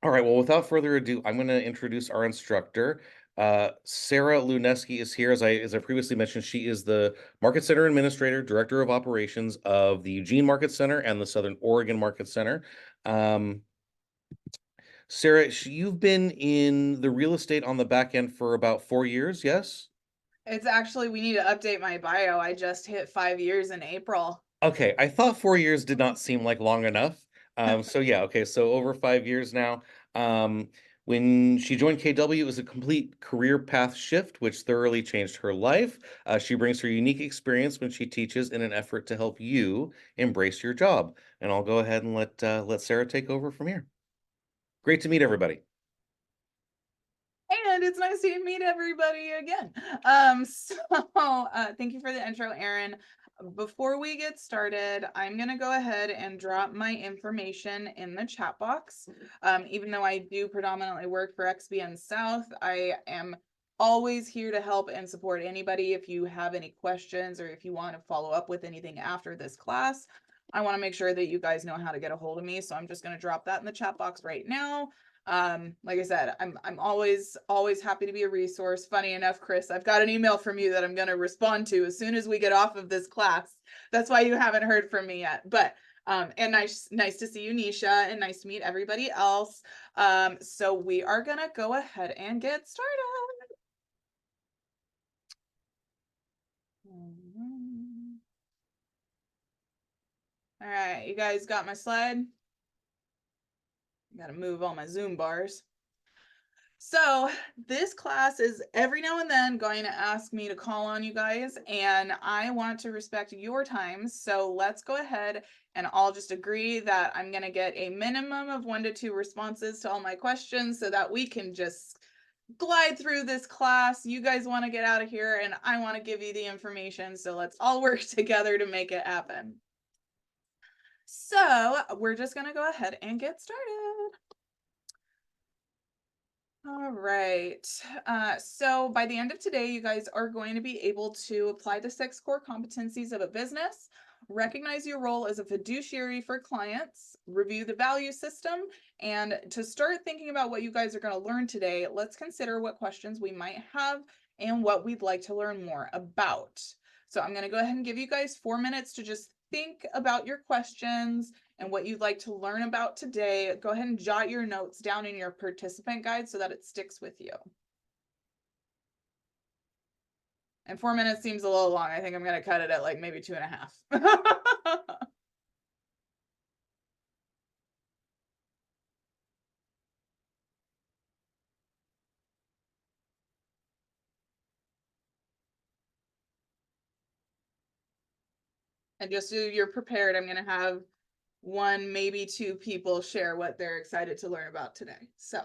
All right, well, without further ado, I'm going to introduce our instructor. Sarah Luneski is here. As I previously mentioned, she is the Market Center Administrator, Director of Operations of the Eugene Market Center and the Southern Oregon Market Center. Um, Sarah, you've been in the real estate on the back end for about 4 years, yes? It's actually, we need to update my bio. I just hit 5 years in April. Okay, I thought 4 years did not seem like long enough. So yeah, okay, so over 5 years now. Um, when she joined KW, it was a complete career path shift, which thoroughly changed her life. She brings her unique experience when she teaches in an effort to help you embrace your job. And I'll go ahead and let Sarah take over from here. Great to meet everybody. And it's nice to meet everybody again. Thank you for the intro, Erin. Before we get started, I'm going to go ahead and drop my information in the chat box. Even though I do predominantly work for XBN South, I am always here to help and support anybody. If you have any questions or if you want to follow up with anything after this class, I want to make sure that you guys know how to get a hold of me. So I'm just going to drop that in the chat box right now. Like I said, I'm always happy to be a resource. Funny enough, Chris, I've got an email from you that I'm going to respond to as soon as we get off of this class. That's why you haven't heard from me yet. But and nice to see you, Nisha, and nice to meet everybody else. So we are gonna go ahead and get started. All right, you guys got my slide? Got to move all my Zoom bars. So this class is every now and then going to ask me to call on you guys, and I want to respect your time. So let's go ahead and I'll just agree that I'm going to get a minimum of 1 to 2 responses to all my questions so that we can just glide through this class. You guys want to get out of here and I want to give you the information. So let's all work together to make it happen. So we're just going to go ahead and get started. All right. So by the end of today, you guys are going to be able to apply the 6 core competencies of a business, recognize your role as a fiduciary for clients, review the value system, and to start thinking about what you guys are going to learn today, let's consider what questions we might have and what we'd like to learn more about. So I'm going to go ahead and give you guys 4 minutes to just think about your questions and what you'd like to learn about today. Go ahead and jot your notes down in your participant guide so that it sticks with you. And 4 minutes seems a little long. I think I'm going to cut it at like maybe 2.5. And just so you're prepared, I'm going to have 1, maybe 2 people share what they're excited to learn about today. So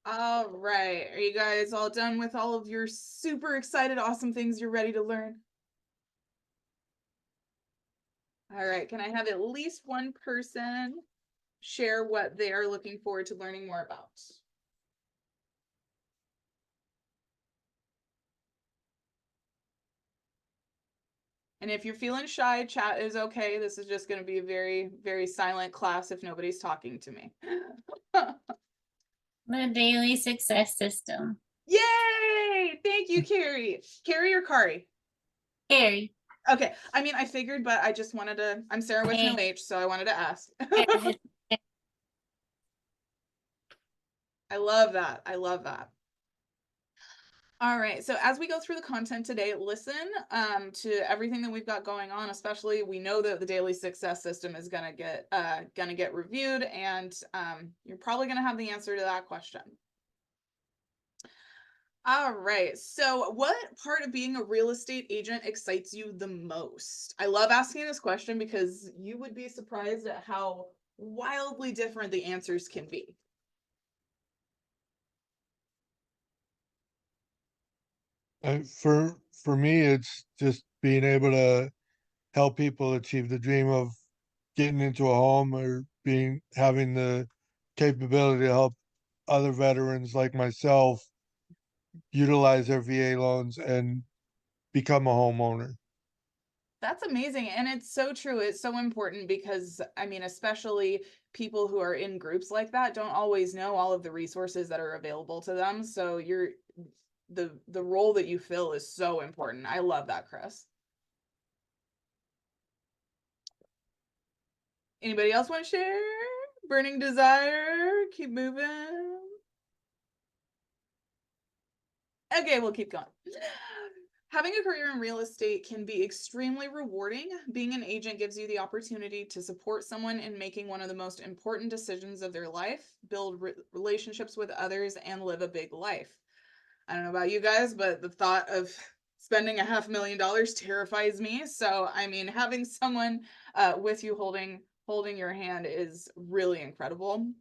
all right. Are you guys all done with all of your super excited, awesome things you're ready to learn? All right. Can I have at least 1 person share what they are looking forward to learning more about? And if you're feeling shy, chat is okay. This is just going to be a very, very silent class if nobody's talking to me. The daily success system. Yay! Thank you, Carrie. Carrie or Kari? Carrie. Okay. I mean, I figured, but I just wanted to. I'm Sarah with no H, so I wanted to ask. I love that. I love that. All right, so as we go through the content today, listen to everything that we've got going on. Especially, we know that the daily success system is gonna get reviewed, and you're probably gonna have the answer to that question. All right, so what part of being a real estate agent excites you the most? I love asking this question because you would be surprised at how wildly different the answers can be. For me, it's just being able to help people achieve the dream of getting into a home or having the capability to help other veterans like myself utilize their VA loans and become a homeowner. That's amazing. And it's so true. It's so important because, I mean, especially people who are in groups like that don't always know all of the resources that are available to them. So the role that you fill is so important. I love that, Chris. Anybody else want to share? Burning desire? Keep moving. Okay, we'll keep going. Having a career in real estate can be extremely rewarding. Being an agent gives you the opportunity to support someone in making one of the most important decisions of their life, build relationships with others, and live a big life. I don't know about you guys, but the thought of spending $500,000 terrifies me. So, I mean, having someone with you holding your hand is really incredible.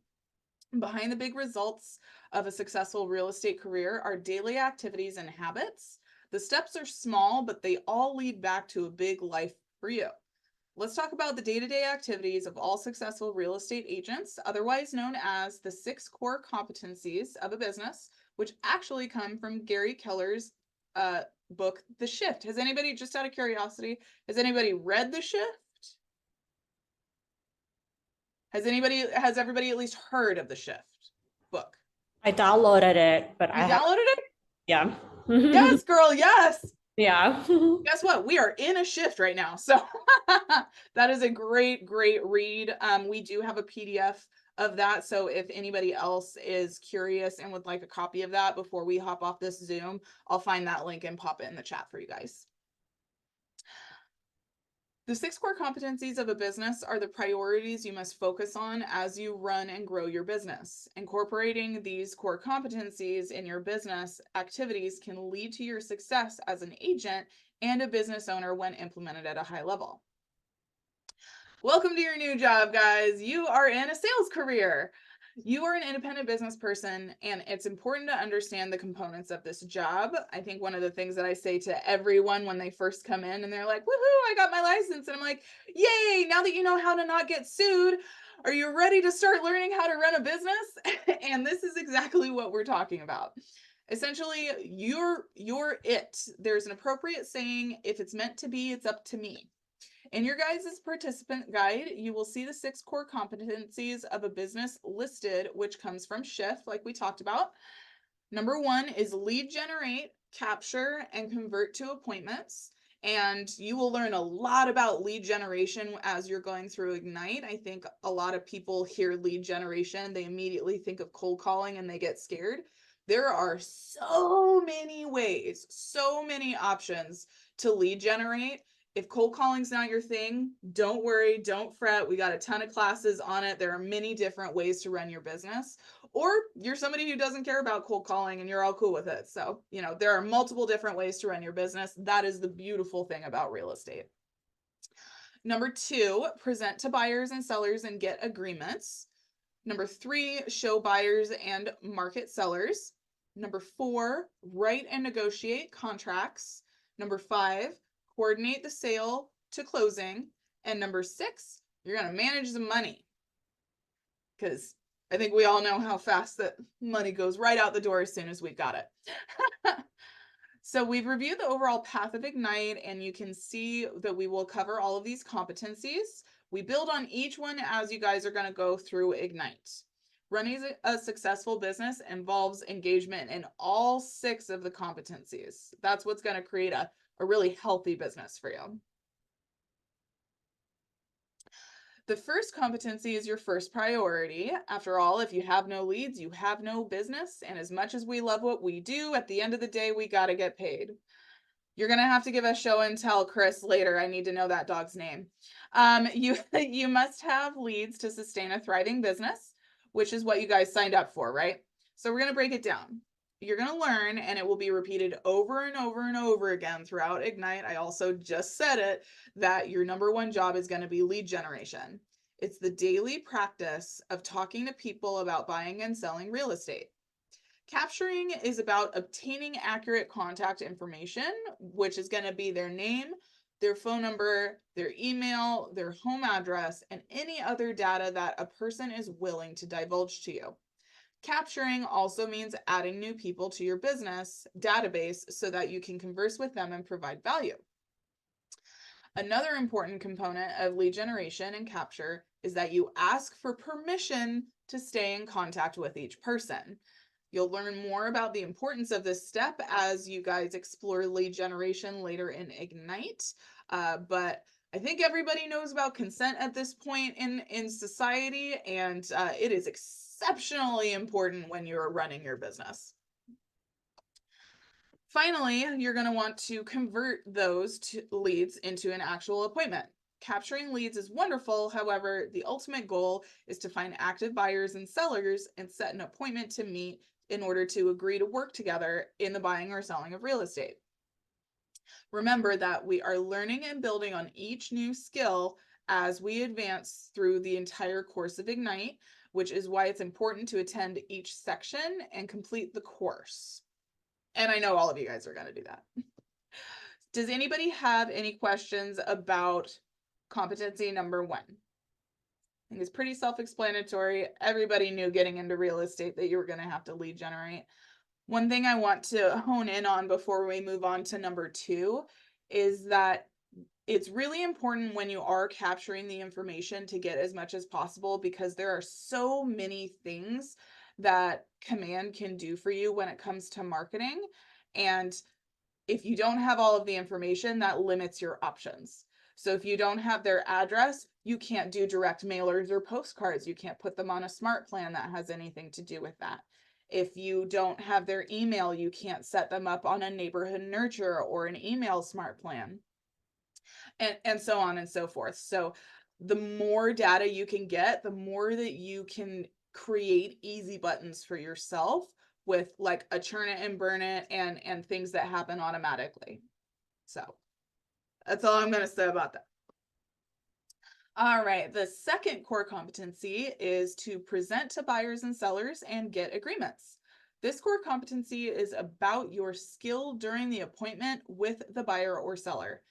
Behind the big results of a successful real estate career are daily activities and habits. The steps are small, but they all lead back to a big life for you. Let's talk about the day-to-day activities of all successful real estate agents, otherwise known as the 6 core competencies of a business, which actually come from Gary Keller's book, The Shift. Has anybody, just out of curiosity, has anybody read The Shift? Has everybody at least heard of The Shift book? I downloaded it, but You downloaded it? yeah. Yes, girl, yes. Yeah. Guess what? We are in a shift right now. So that is a great read. We do have a PDF of that. So if anybody else is curious and would like a copy of that before we hop off this Zoom, I'll find that link and pop it in the chat for you guys. The 6 core competencies of a business are the priorities you must focus on as you run and grow your business. Incorporating these core competencies in your business activities can lead to your success as an agent and a business owner when implemented at a high level. Welcome to your new job, guys. You are in a sales career. You are an independent business person, and it's important to understand the components of this job. I think one of the things that I say to everyone when they first come in and they're like, woohoo, I got my license. And I'm like, yay, now that you know how to not get sued, are you ready to start learning how to run a business? And this is exactly what we're talking about. Essentially, you're it. There's an appropriate saying, if it's meant to be, it's up to me. In your guys' participant guide, you will see the 6 core competencies of a business listed, which comes from Shift, like we talked about. Number 1 is lead generate, capture, and convert to appointments. And you will learn a lot about lead generation as you're going through Ignite. I think a lot of people hear lead generation, they immediately think of cold calling and they get scared. There are so many ways, so many options to lead generate. If cold calling's not your thing, don't worry, don't fret. We got a ton of classes on it. There are many different ways to run your business. Or you're somebody who doesn't care about cold calling and you're all cool with it. So, there are multiple different ways to run your business. That is the beautiful thing about real estate. Number 2, present to buyers and sellers and get agreements. Number 3, show buyers and market sellers. Number 4, write and negotiate contracts. Number 5, coordinate the sale to closing. And number 6, you're going to manage the money. Because I think we all know how fast that money goes right out the door as soon as we've got it. So we've reviewed the overall path of Ignite, and you can see that we will cover all of these competencies. We build on each one as you guys are going to go through Ignite. Running a successful business involves engagement in all 6 of the competencies. That's what's going to create a really healthy business for you. The first competency is your first priority. After all, if you have no leads, you have no business. And as much as we love what we do, at the end of the day, we got to get paid. You're going to have to give us show and tell, Chris, later. I need to know that dog's name. You must have leads to sustain a thriving business, which is what you guys signed up for, right? So we're going to break it down. You're going to learn, and it will be repeated over and over and over again throughout Ignite. I also just said it, that your number one job is going to be lead generation. It's the daily practice of talking to people about buying and selling real estate. Capturing is about obtaining accurate contact information, which is going to be their name, their phone number, their email, their home address, and any other data that a person is willing to divulge to you. Capturing also means adding new people to your business database so that you can converse with them and provide value. Another important component of lead generation and capture is that you ask for permission to stay in contact with each person. You'll learn more about the importance of this step as you guys explore lead generation later in Ignite. But I think everybody knows about consent at this point in society, and it is exceptionally important when you're running your business. Finally, you're going to want to convert those leads into an actual appointment. Capturing leads is wonderful. However, the ultimate goal is to find active buyers and sellers and set an appointment to meet in order to agree to work together in the buying or selling of real estate. Remember that we are learning and building on each new skill as we advance through the entire course of Ignite, which is why it's important to attend each section and complete the course. And I know all of you guys are going to do that. Does anybody have any questions about competency number 1? I think it's pretty self-explanatory. Everybody knew getting into real estate that you were going to have to lead generate. One thing I want to hone in on before we move on to number 2 is that it's really important when you are capturing the information to get as much as possible, because there are so many things that Command can do for you when it comes to marketing. And if you don't have all of the information, that limits your options. So if you don't have their address, you can't do direct mailers or postcards. You can't put them on a smart plan that has anything to do with that. If you don't have their email, you can't set them up on a neighborhood nurture or an email smart plan, and so on and so forth. So the more data you can get, the more that you can create easy buttons for yourself with like a churn it and burn it and things that happen automatically. So that's all I'm going to say about that. All right, the second core competency is to present to buyers and sellers and get agreements. This core competency is about your skill during the appointment with the buyer or seller.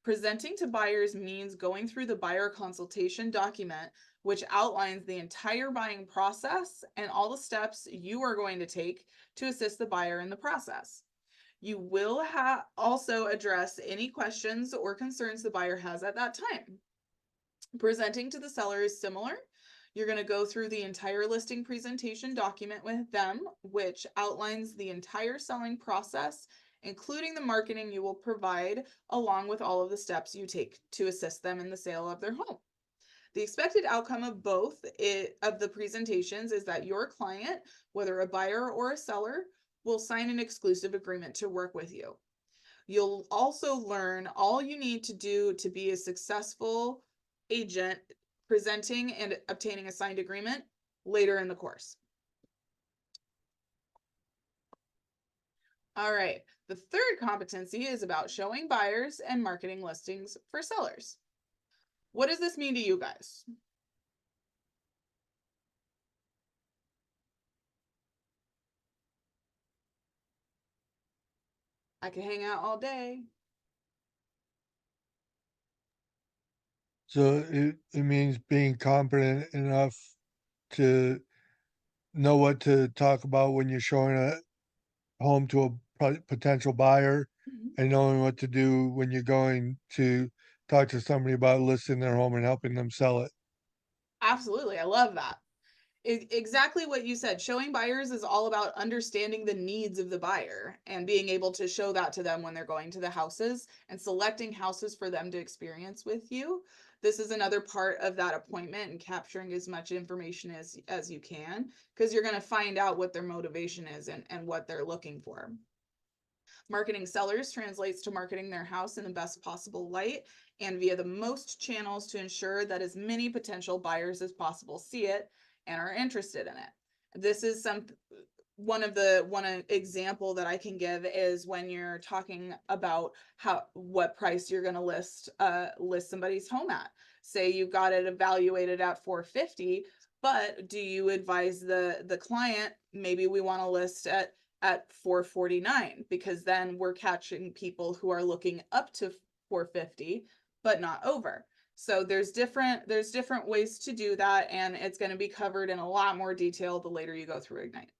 Presenting to buyers means going through the buyer consultation document, which outlines the entire buying process and all the steps you are going to take to assist the buyer in the process. You will also address any questions or concerns the buyer has at that time. Presenting to the seller is similar. You're going to go through the entire listing presentation document with them, which outlines the entire selling process, including the marketing you will provide, along with all of the steps you take to assist them in the sale of their home. The expected outcome of both of the presentations is that your client, whether a buyer or a seller, will sign an exclusive agreement to work with you. You'll also learn all you need to do to be a successful agent presenting and obtaining a signed agreement later in the course. All right, the third competency is about showing buyers and marketing listings for sellers. What does this mean to you guys? I could hang out all day. So it means being competent enough to know what to talk about when you're showing a home to a potential buyer, and knowing what to do when you're going to talk to somebody about listing their home and helping them sell it. Absolutely, I love that. Exactly what you said. Showing buyers is all about understanding the needs of the buyer and being able to show that to them when they're going to the houses and selecting houses for them to experience with you. This is another part of that appointment and capturing as much information as you can, because you're going to find out what their motivation is and what they're looking for. Marketing sellers translates to marketing their house in the best possible light and via the most channels to ensure that as many potential buyers as possible see it and are interested in it. This is one example that I can give is when you're talking about what price you're going to list somebody's home at. Say you've got it evaluated at $450, but do you advise the client, maybe we want to list at $449, because then we're catching people who are looking up to $450 but not over. So there's different ways to do that, and it's going to be covered in a lot more detail the later you go through Ignite.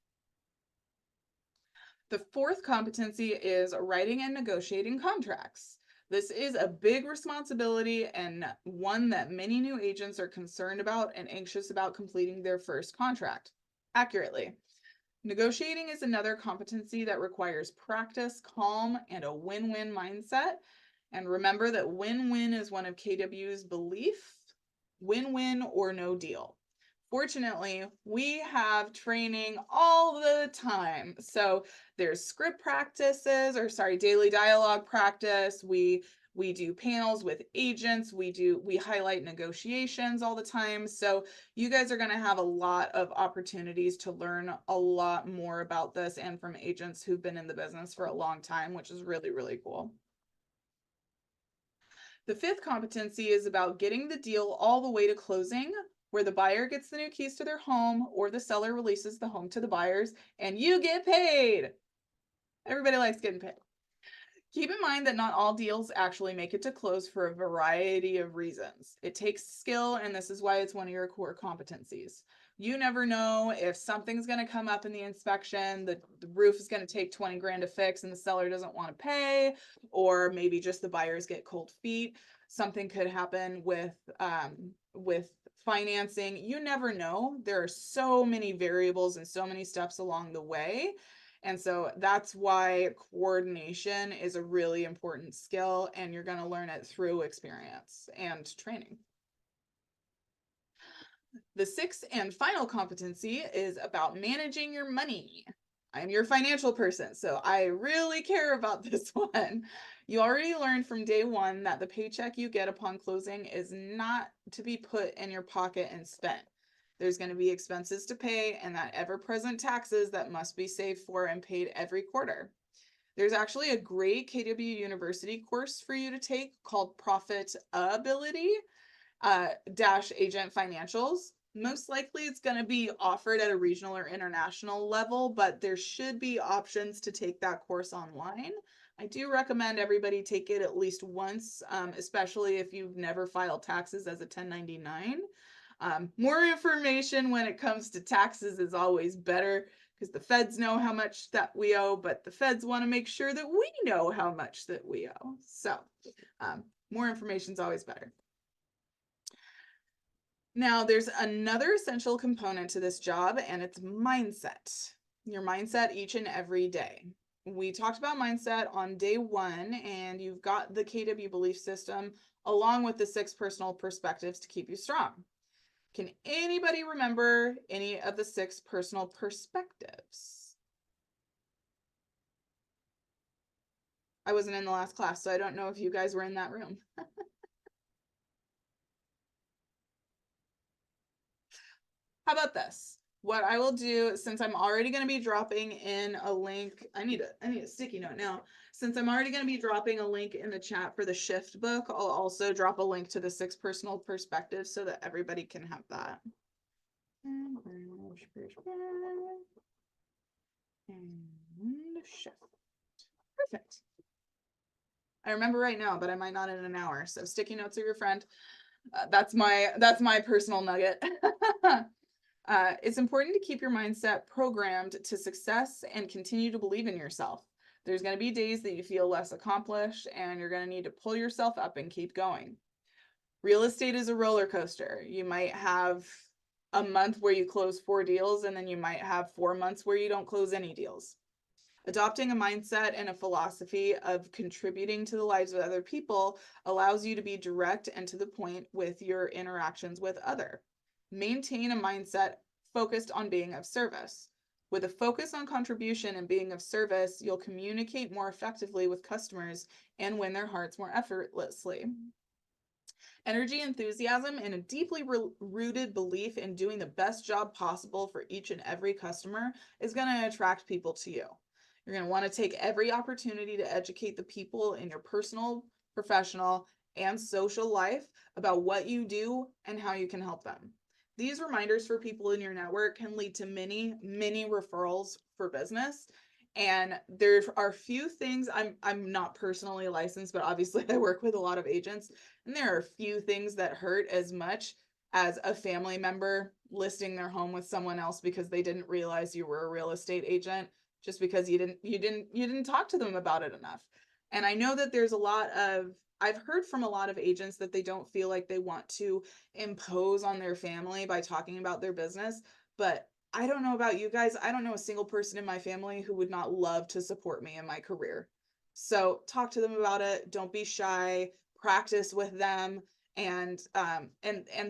The fourth competency is writing and negotiating contracts. This is a big responsibility and one that many new agents are concerned about and anxious about completing their first contract accurately. Negotiating is another competency that requires practice, calm, and a win-win mindset. And remember that win-win is one of KW's beliefs, win-win or no deal. Fortunately, we have training all the time. So there's script practices, daily dialogue practice. We do panels with agents. We highlight negotiations all the time. So you guys are going to have a lot of opportunities to learn a lot more about this and from agents who've been in the business for a long time, which is really, really cool. The fifth competency is about getting the deal all the way to closing, where the buyer gets the new keys to their home or the seller releases the home to the buyers and you get paid. Everybody likes getting paid. Keep in mind that not all deals actually make it to close for a variety of reasons. It takes skill, and this is why it's one of your core competencies. You never know if something's going to come up in the inspection, the roof is going to take 20 grand to fix and the seller doesn't want to pay, or maybe just the buyers get cold feet. Something could happen with financing. You never know. There are so many variables and so many steps along the way. And so that's why coordination is a really important skill, and you're going to learn it through experience and training. The sixth and final competency is about managing your money. I'm your financial person, so I really care about this one. You already learned from day one that the paycheck you get upon closing is not to be put in your pocket and spent. There's going to be expenses to pay and that ever-present taxes that must be saved for and paid every quarter. There's actually a great KW University course for you to take called Profitability Agent Financials. Most likely it's going to be offered at a regional or international level, but there should be options to take that course online. I do recommend everybody take it at least once, especially if you've never filed taxes as a 1099. More information when it comes to taxes is always better, because the feds know how much that we owe, but the feds want to make sure that we know how much that we owe. So more information is always better. Now, there's another essential component to this job, and it's mindset. Your mindset each and every day. We talked about mindset on day one, and you've got the KW belief system along with the 6 personal perspectives to keep you strong. Can anybody remember any of the 6 personal perspectives? I wasn't in the last class, so I don't know if you guys were in that room. How about this? What I will do, since I'm already going to be dropping in a link, I need a sticky note now. Since I'm already going to be dropping a link in the chat for the shift book, I'll also drop a link to the 6 personal perspectives so that everybody can have that. And shift. Perfect. I remember right now, but I might not in an hour. So sticky notes are your friend. That's my personal nugget. It's important to keep your mindset programmed to success and continue to believe in yourself. There's going to be days that you feel less accomplished, and you're going to need to pull yourself up and keep going. Real estate is a roller coaster. You might have a month where you close 4 deals, and then you might have 4 months where you don't close any deals. Adopting a mindset and a philosophy of contributing to the lives of other people allows you to be direct and to the point with your interactions with other. Maintain a mindset focused on being of service. With a focus on contribution and being of service, you'll communicate more effectively with customers and win their hearts more effortlessly. Energy, enthusiasm, and a deeply rooted belief in doing the best job possible for each and every customer is going to attract people to you. You're going to want to take every opportunity to educate the people in your personal, professional, and social life about what you do and how you can help them. These reminders for people in your network can lead to many, many referrals for business. And there are few things, I'm not personally licensed, but obviously I work with a lot of agents, and there are few things that hurt as much as a family member listing their home with someone else because they didn't realize you were a real estate agent, just because you didn't talk to them about it enough. And I know that there's I've heard from a lot of agents that they don't feel like they want to impose on their family by talking about their business, but I don't know about you guys. I don't know a single person in my family who would not love to support me in my career. So talk to them about it. Don't be shy. Practice with them. And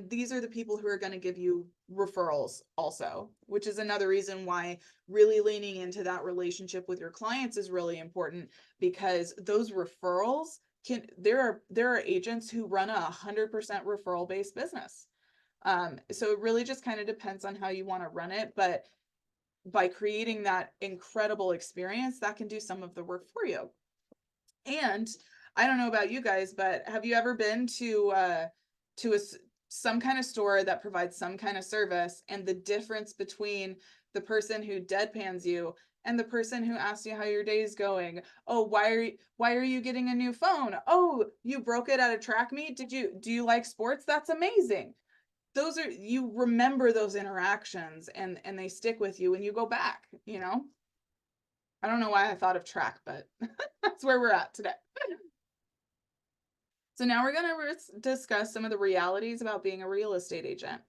these are the people who are going to give you referrals also, which is another reason why really leaning into that relationship with your clients is really important, because those referrals there are agents who run 100% referral based business. So it really just kind of depends on how you want to run it, but by creating that incredible experience, that can do some of the work for you. And I don't know about you guys, but have you ever been to some kind of store that provides some kind of service, and the difference between the person who deadpans you and the person who asks you how your day is going? Oh, why are you getting a new phone? Oh, you broke it at a track meet? Do you like sports? That's amazing. You remember those interactions, and they stick with you when you go back, you know? I don't know why I thought of track, but that's where we're at today. So now we're going to discuss some of the realities about being a real estate agent.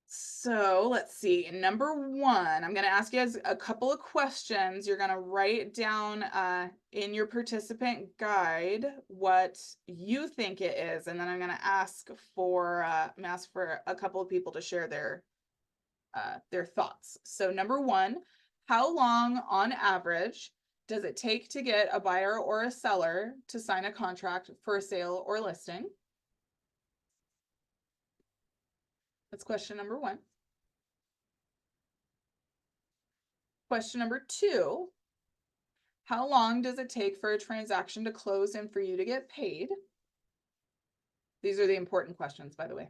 So let's see. Number one, I'm going to ask you guys a couple of questions. You're going to write down in your participant guide what you think it is, and then I'm going to ask for a couple of people to share their thoughts. So number one, how long on average does it take to get a buyer or a seller to sign a contract for a sale or listing? That's question number one. Question number two, how long does it take for a transaction to close and for you to get paid? These are the important questions, by the way.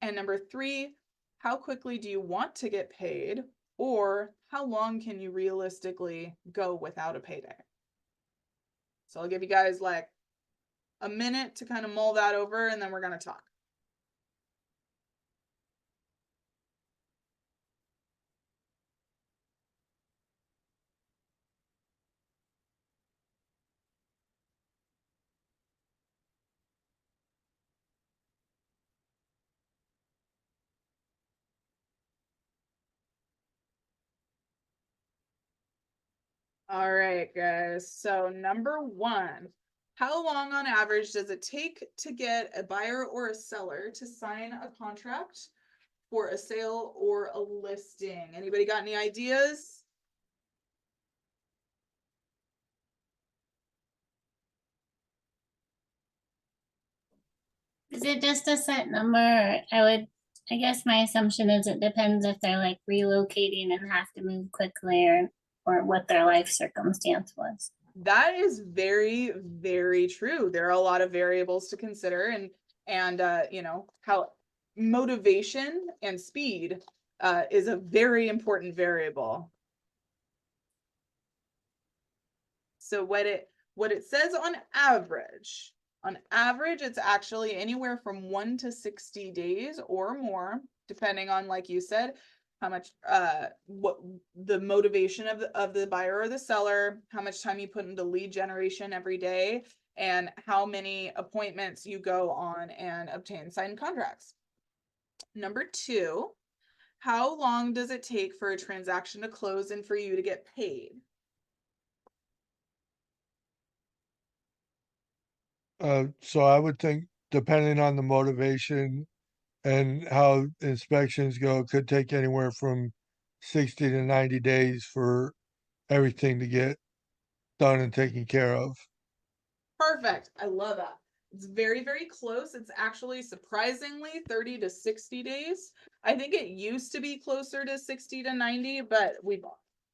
And number three, how quickly do you want to get paid, or how long can you realistically go without a payday? So I'll give you guys like a minute to kind of mull that over, and then we're going to talk. All right, guys. So number one, how long on average does it take to get a buyer or a seller to sign a contract for a sale or a listing? Anybody got any ideas? Is it just a set number? I guess my assumption is it depends if they're like relocating and have to move quickly, or what their life circumstance was. That is very, very true. There are a lot of variables to consider, and you know, how motivation and speed is a very important variable. So what it says on average, it's actually anywhere from 1 to 60 days or more, depending on, like you said, how much what the motivation of the buyer or the seller, how much time you put into lead generation every day, and how many appointments you go on and obtain signed contracts. Number two, How long does it take for a transaction to close and for you to get paid? So I would think depending on the motivation and how inspections go, it could take anywhere from 60 to 90 days for everything to get done and taken care of. Perfect. I love that. It's very, very close. It's actually surprisingly 30 to 60 days. I think it used to be closer to 60 to 90, but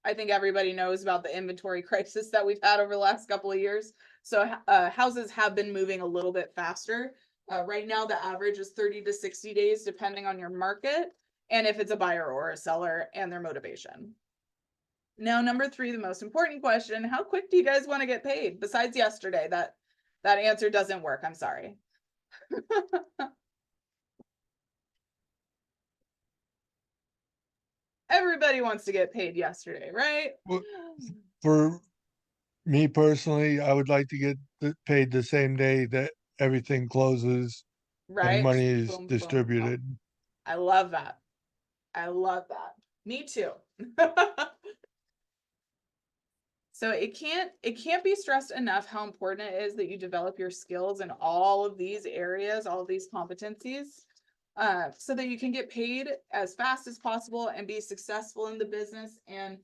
I think everybody knows about the inventory crisis that we've had over the last couple of years. So houses have been moving a little bit faster. Right now, the average is 30 to 60 days, depending on your market and if it's a buyer or a seller and their motivation. Now, number 3, the most important question, how quick do you guys want to get paid? Besides yesterday, that answer doesn't work. I'm sorry. Everybody wants to get paid yesterday, right? Well, For me personally, I would like to get paid the same day that everything closes and Right? money Just is boom, boom, boom. distributed. I love that. I love that. Me too. So it can't be stressed enough how important it is that you develop your skills in all of these areas, all of these competencies, so that you can get paid as fast as possible and be successful in the business. And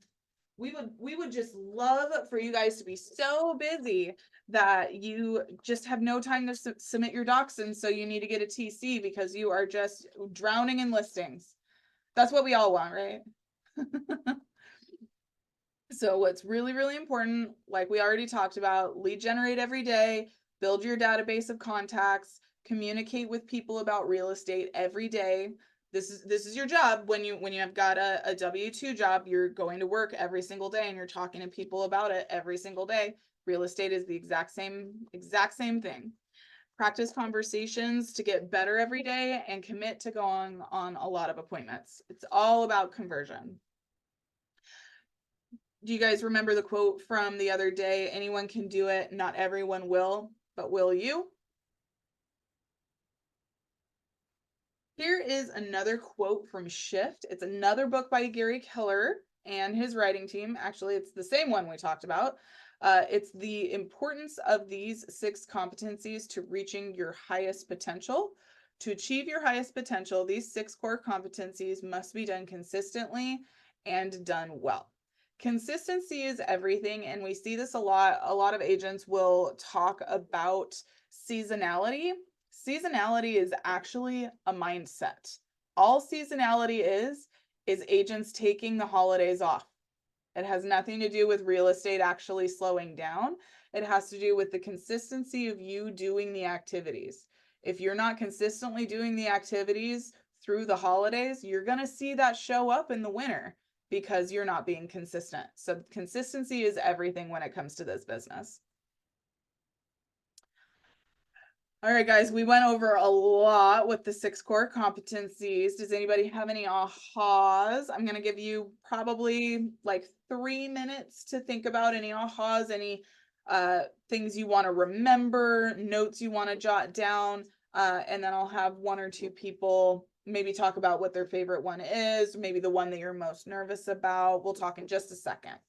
we would just love for you guys to be so busy that you just have no time to submit your docs, and so you need to get a TC because you are just drowning in listings. That's what we all want, right? So what's really, really important, like we already talked about, lead generate every day, build your database of contacts, communicate with people about real estate every day. This is your job. When you have got a W-2 job, you're going to work every single day and you're talking to people about it every single day. Real estate is the exact same thing. Practice conversations to get better every day and commit to going on a lot of appointments. It's all about conversion. Do you guys remember the quote from the other day? Anyone can do it, not everyone will, but will you? Here is another quote from Shift. It's another book by Gary Keller and his writing team. Actually, it's the same one we talked about. It's the importance of these 6 competencies to reaching your highest potential. To achieve your highest potential, these 6 core competencies must be done consistently and done well. Consistency is everything, and we see this a lot. A lot of agents will talk about seasonality. Seasonality is actually a mindset. All seasonality is agents taking the holidays off. It has nothing to do with real estate actually slowing down. It has to do with the consistency of you doing the activities. If you're not consistently doing the activities through the holidays, you're going to see that show up in the winter because you're not being consistent. So consistency is everything when it comes to this business. All right, guys, we went over a lot with the 6 core competencies. Does anybody have any ahas? I'm going to give you probably like 3 minutes to think about any ahas, any things you want to remember, notes you want to jot down, and then I'll have 1 or 2 people maybe talk about what their favorite one is, maybe the one that you're most nervous about. We'll talk in just a second.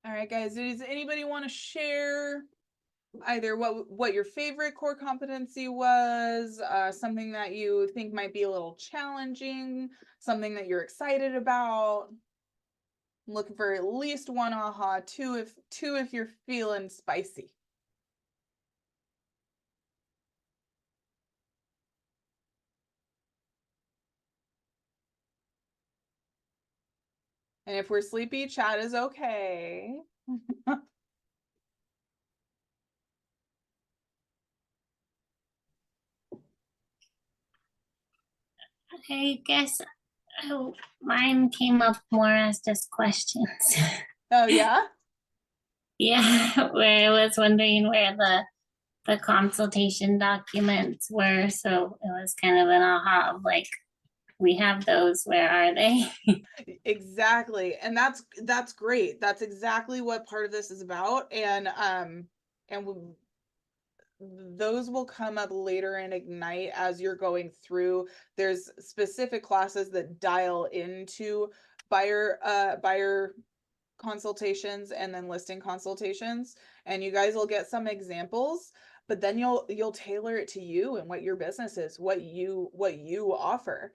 All right, guys, does anybody want to share either what your favorite core competency was, something that you think might be a little challenging, something that you're excited about? I'm looking for at least one aha, two if you're feeling spicy. And if we're sleepy, chat is okay. I guess mine came up more as just questions. Oh yeah? Yeah, where I was wondering where the consultation documents were, so it was kind of an aha of like, we have those, where are they? Exactly. And that's great. That's exactly what part of this is about. And those will come up later in Ignite as you're going through. There's specific classes that dial into buyer consultations and then listing consultations, and you guys will get some examples, but then you'll tailor it to you and what your business is, what you offer.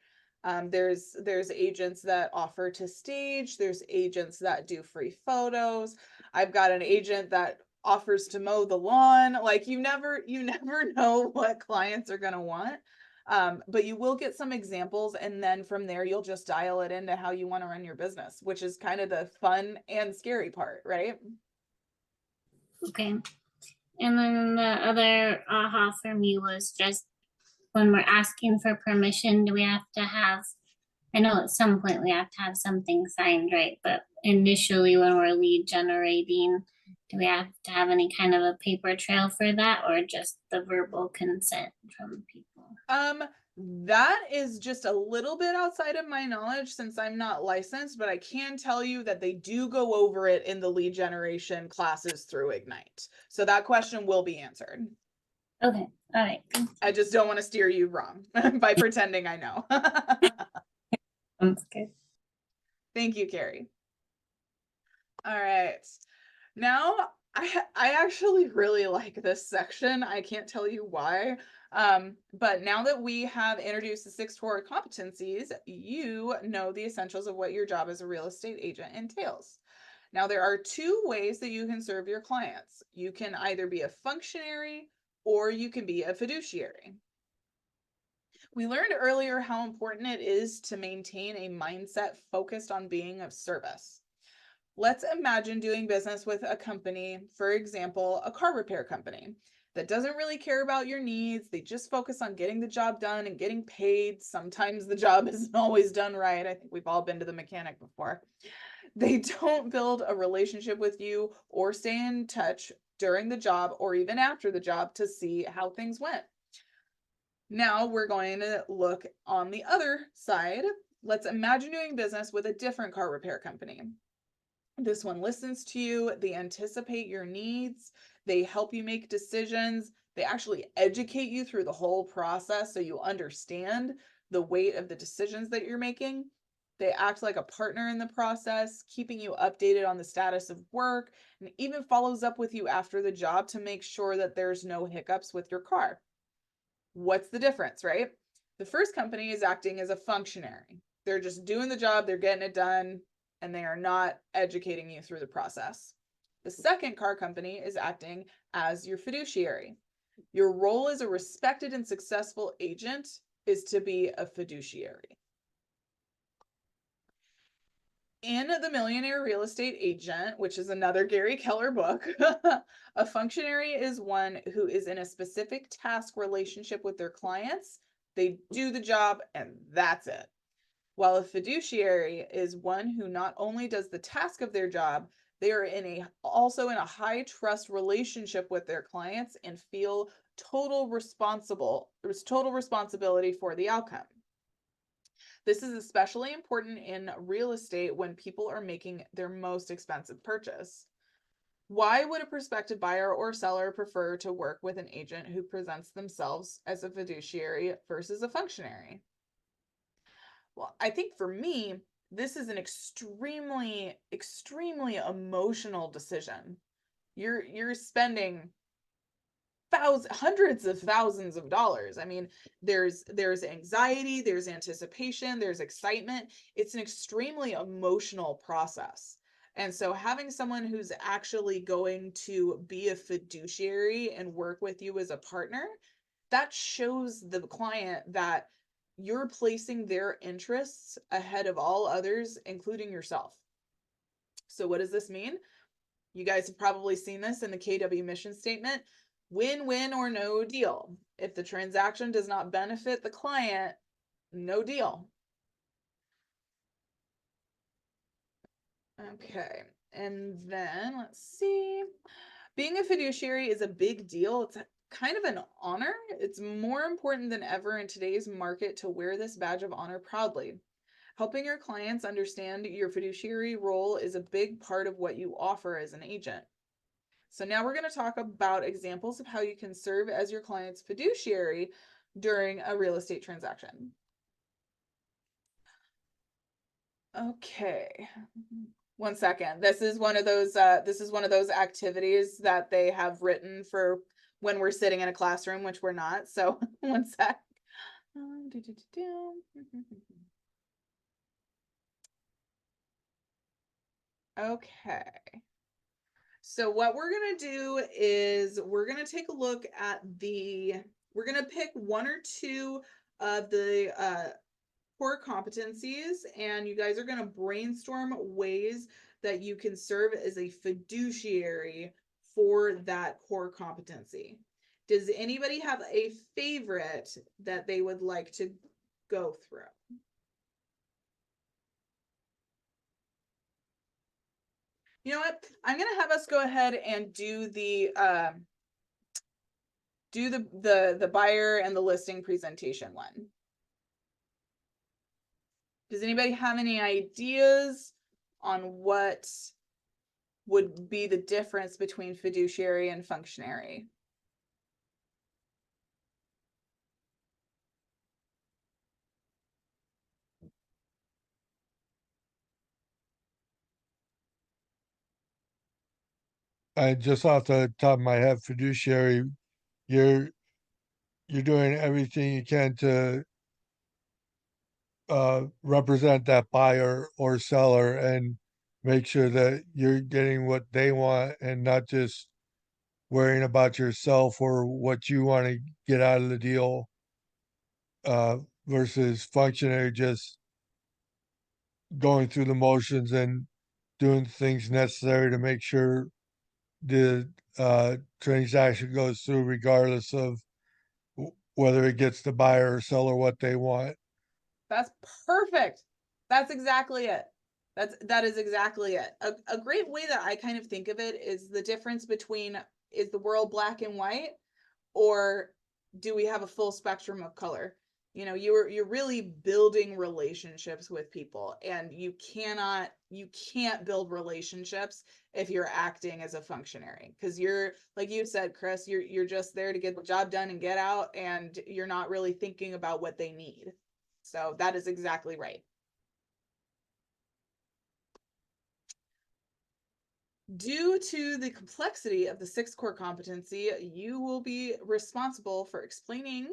There's agents that offer to stage, there's agents that do free photos. I've got an agent that offers to mow the lawn. Like you never know what clients are going to want. But you will get some examples, and then from there you'll just dial it into how you want to run your business, which is kind of the fun and scary part, right? Okay. And then the other aha for me was just when we're asking for permission, do we have to have, I know at some point we have to have something signed, right? But initially when we're lead generating, do we have to have any kind of a paper trail for that, or just the verbal consent from people? That is just a little bit outside of my knowledge since I'm not licensed, but I can tell you that they do go over it in the lead generation classes through Ignite. So that question will be answered. Okay, all right. I just don't want to steer you wrong by pretending I know. Sounds good. Thank you, Carrie. All right. Now, I actually really like this section. I can't tell you why. But now that we have introduced the 6 core competencies, you know the essentials of what your job as a real estate agent entails. Now, there are 2 ways that you can serve your clients. You can either be a functionary or you can be a fiduciary. We learned earlier how important it is to maintain a mindset focused on being of service. Let's imagine doing business with a company, for example, a car repair company that doesn't really care about your needs. They just focus on getting the job done and getting paid. Sometimes the job isn't always done right. I think we've all been to the mechanic before. They don't build a relationship with you or stay in touch during the job or even after the job to see how things went. Now we're going to look on the other side. Let's imagine doing business with a different car repair company. This one listens to you, they anticipate your needs, they help you make decisions, they actually educate you through the whole process so you understand the weight of the decisions that you're making. They act like a partner in the process, keeping you updated on the status of work, and even follows up with you after the job to make sure that there's no hiccups with your car. What's the difference, right? The first company is acting as a functionary. They're just doing the job, they're getting it done, and they are not educating you through the process. The second car company is acting as your fiduciary. Your role as a respected and successful agent is to be a fiduciary. In The Millionaire Real Estate Agent, which is another Gary Keller book, a functionary is one who is in a specific task relationship with their clients. They do the job and that's it. While a fiduciary is one who not only does the task of their job, they are also in a high trust relationship with their clients and feel total responsibility for the outcome. This is especially important in real estate when people are making their most expensive purchase. Why would a prospective buyer or seller prefer to work with an agent who presents themselves as a fiduciary versus a functionary? Well, I think for me, this is an extremely, extremely emotional decision. You're spending hundreds of thousands of dollars. I mean, there's anxiety, there's anticipation, there's excitement. It's an extremely emotional process. And so having someone who's actually going to be a fiduciary and work with you as a partner, that shows the client that you're placing their interests ahead of all others, including yourself. So what does this mean? You guys have probably seen this in the KW mission statement. Win-win or no deal. If the transaction does not benefit the client, no deal. Okay, and then let's see. Being a fiduciary is a big deal. It's kind of an honor. It's more important than ever in today's market to wear this badge of honor proudly. Helping your clients understand your fiduciary role is a big part of what you offer as an agent. So now we're going to talk about examples of how you can serve as your client's fiduciary during a real estate transaction. Okay. 1 second. This is one of those activities that they have written for when we're sitting in a classroom, which we're not. So 1 sec. Okay. So what we're going to do is we're going to take a look at we're going to pick 1 or 2 of the core competencies, and you guys are going to brainstorm ways that you can serve as a fiduciary for that core competency. Does anybody have a favorite that they would like to go through? You know what? I'm going to have us go ahead and do the buyer and the listing presentation one. Does anybody have any ideas on what would be the difference between fiduciary and functionary? I just off the top of my head, fiduciary, you're doing everything you can to represent that buyer or seller and make sure that you're getting what they want and not just worrying about yourself or what you want to get out of the deal, versus functionary just going through the motions and doing things necessary to make sure the transaction goes through regardless of whether it gets the buyer or seller what they want. That's perfect. That's exactly it. That is exactly it. A great way that I kind of think of it is the difference between, is the world black and white, or do we have a full spectrum of color? You know, you're really building relationships with people, and you can't build relationships if you're acting as a functionary, because you're, like you said, Chris, you're just there to get the job done and get out, and you're not really thinking about what they need. So that is exactly right. Due to the complexity of the 6 core competency, you will be responsible for explaining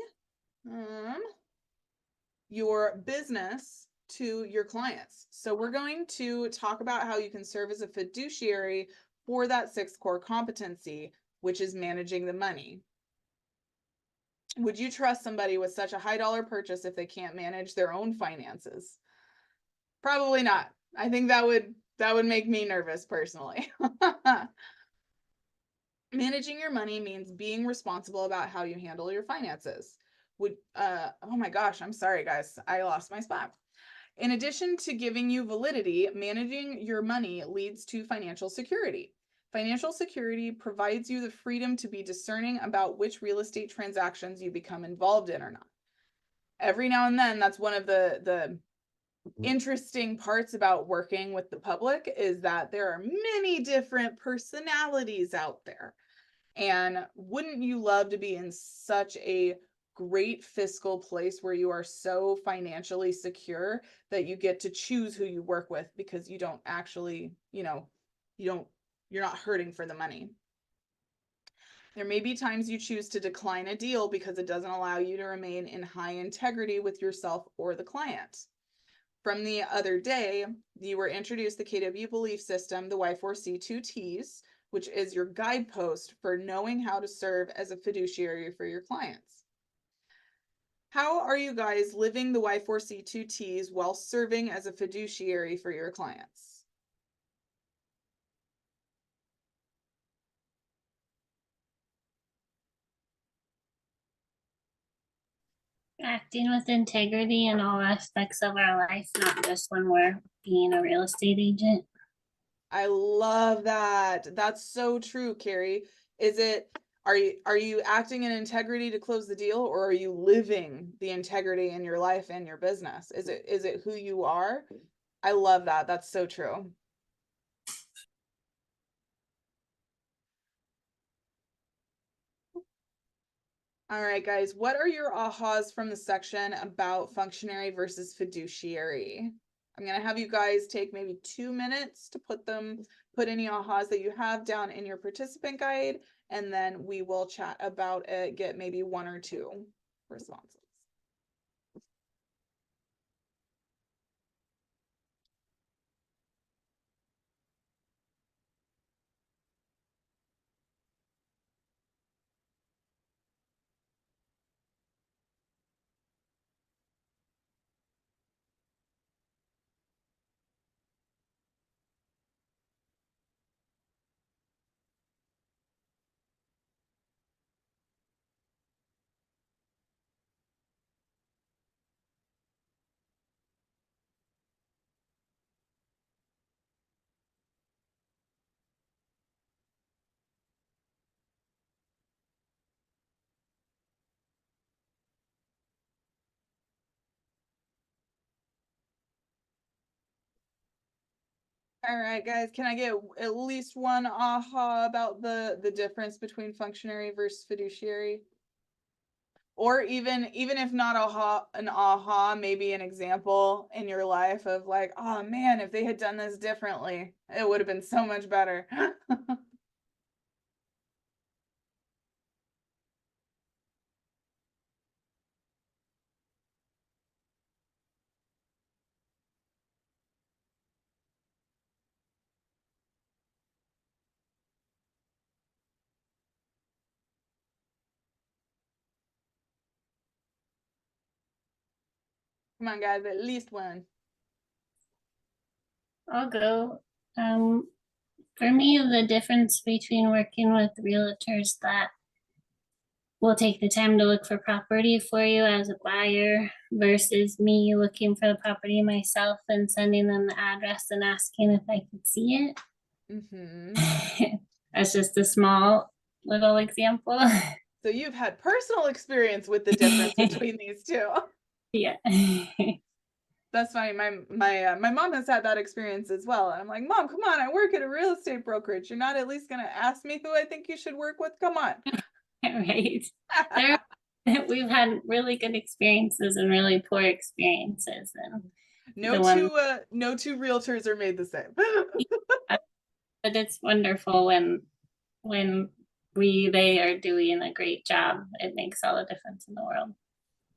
your business to your clients. So we're going to talk about how you can serve as a fiduciary for that 6 core competency, which is managing the money. Would you trust somebody with such a high dollar purchase if they can't manage their own finances? Probably not. I think that would make me nervous personally. Managing your money means being responsible about how you handle your finances. Oh my gosh, I'm sorry guys, I lost my spot. In addition to giving you validity, managing your money leads to financial security. Financial security provides you the freedom to be discerning about which real estate transactions you become involved in or not. Every now and then, that's one of the interesting parts about working with the public, is that there are many different personalities out there. And wouldn't you love to be in such a great fiscal place where you are so financially secure that you get to choose who you work with because you don't actually, you're not hurting for the money. There may be times you choose to decline a deal because it doesn't allow you to remain in high integrity with yourself or the client. From the other day, you were introduced the KW belief system, the Y4C2Ts, which is your guidepost for knowing how to serve as a fiduciary for your clients. How are you guys living the Y4C2Ts while serving as a fiduciary for your clients? Acting with integrity in all aspects of our life, not just when we're being a real estate agent. I love that. That's so true, Carrie. Are you acting in integrity to close the deal, or are you living the integrity in your life and your business? Is it who you are? I love that. That's so true. All right, guys, what are your ahas from the section about functionary versus fiduciary? I'm gonna have you guys take maybe 2 minutes to put any ahas that you have down in your participant guide, and then we will chat about it, get maybe 1 or 2 responses. All right, guys, can I get at least 1 aha about the difference between functionary versus fiduciary? Or even if not an aha, maybe an example in your life of like, oh man, if they had done this differently, it would have been so much better. Come on, guys, at least 1. I'll go. For me, the difference between working with realtors that will take the time to look for property for you as a buyer versus me looking for the property myself and sending them the address and asking if I could see Mm-hmm. it. That's just a small little example. So you've had personal experience with the difference between these 2. Yeah. That's funny. My mom has had that experience as well. And I'm like, Mom, come on, I work at a real estate brokerage. You're not at least gonna ask me who I think you should work with? Come on. Right. We've had really good experiences and really poor experiences, and No the one- two realtors are made the same. but it's wonderful when they are doing a great job. It makes all the difference in the world.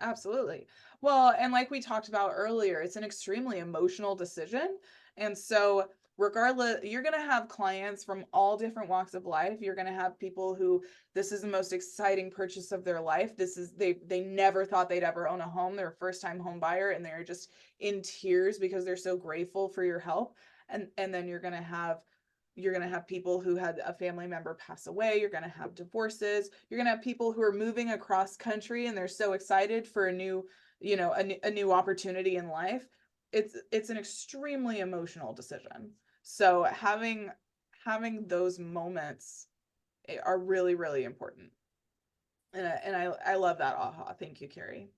Absolutely. Well, and like we talked about earlier, it's an extremely emotional decision. And so regardless, you're going to have clients from all different walks of life. You're going to have people who this is the most exciting purchase of their life. This is they never thought they'd ever own a home. They're a first-time home buyer and they're just in tears because they're so grateful for your help. And then you're going to have people who had a family member pass away. You're going to have divorces. You're going to have people who are moving across country and they're so excited for a new opportunity in life. It's an extremely emotional decision. So having those moments are really, really important. And I love that aha. Thank you, Carrie.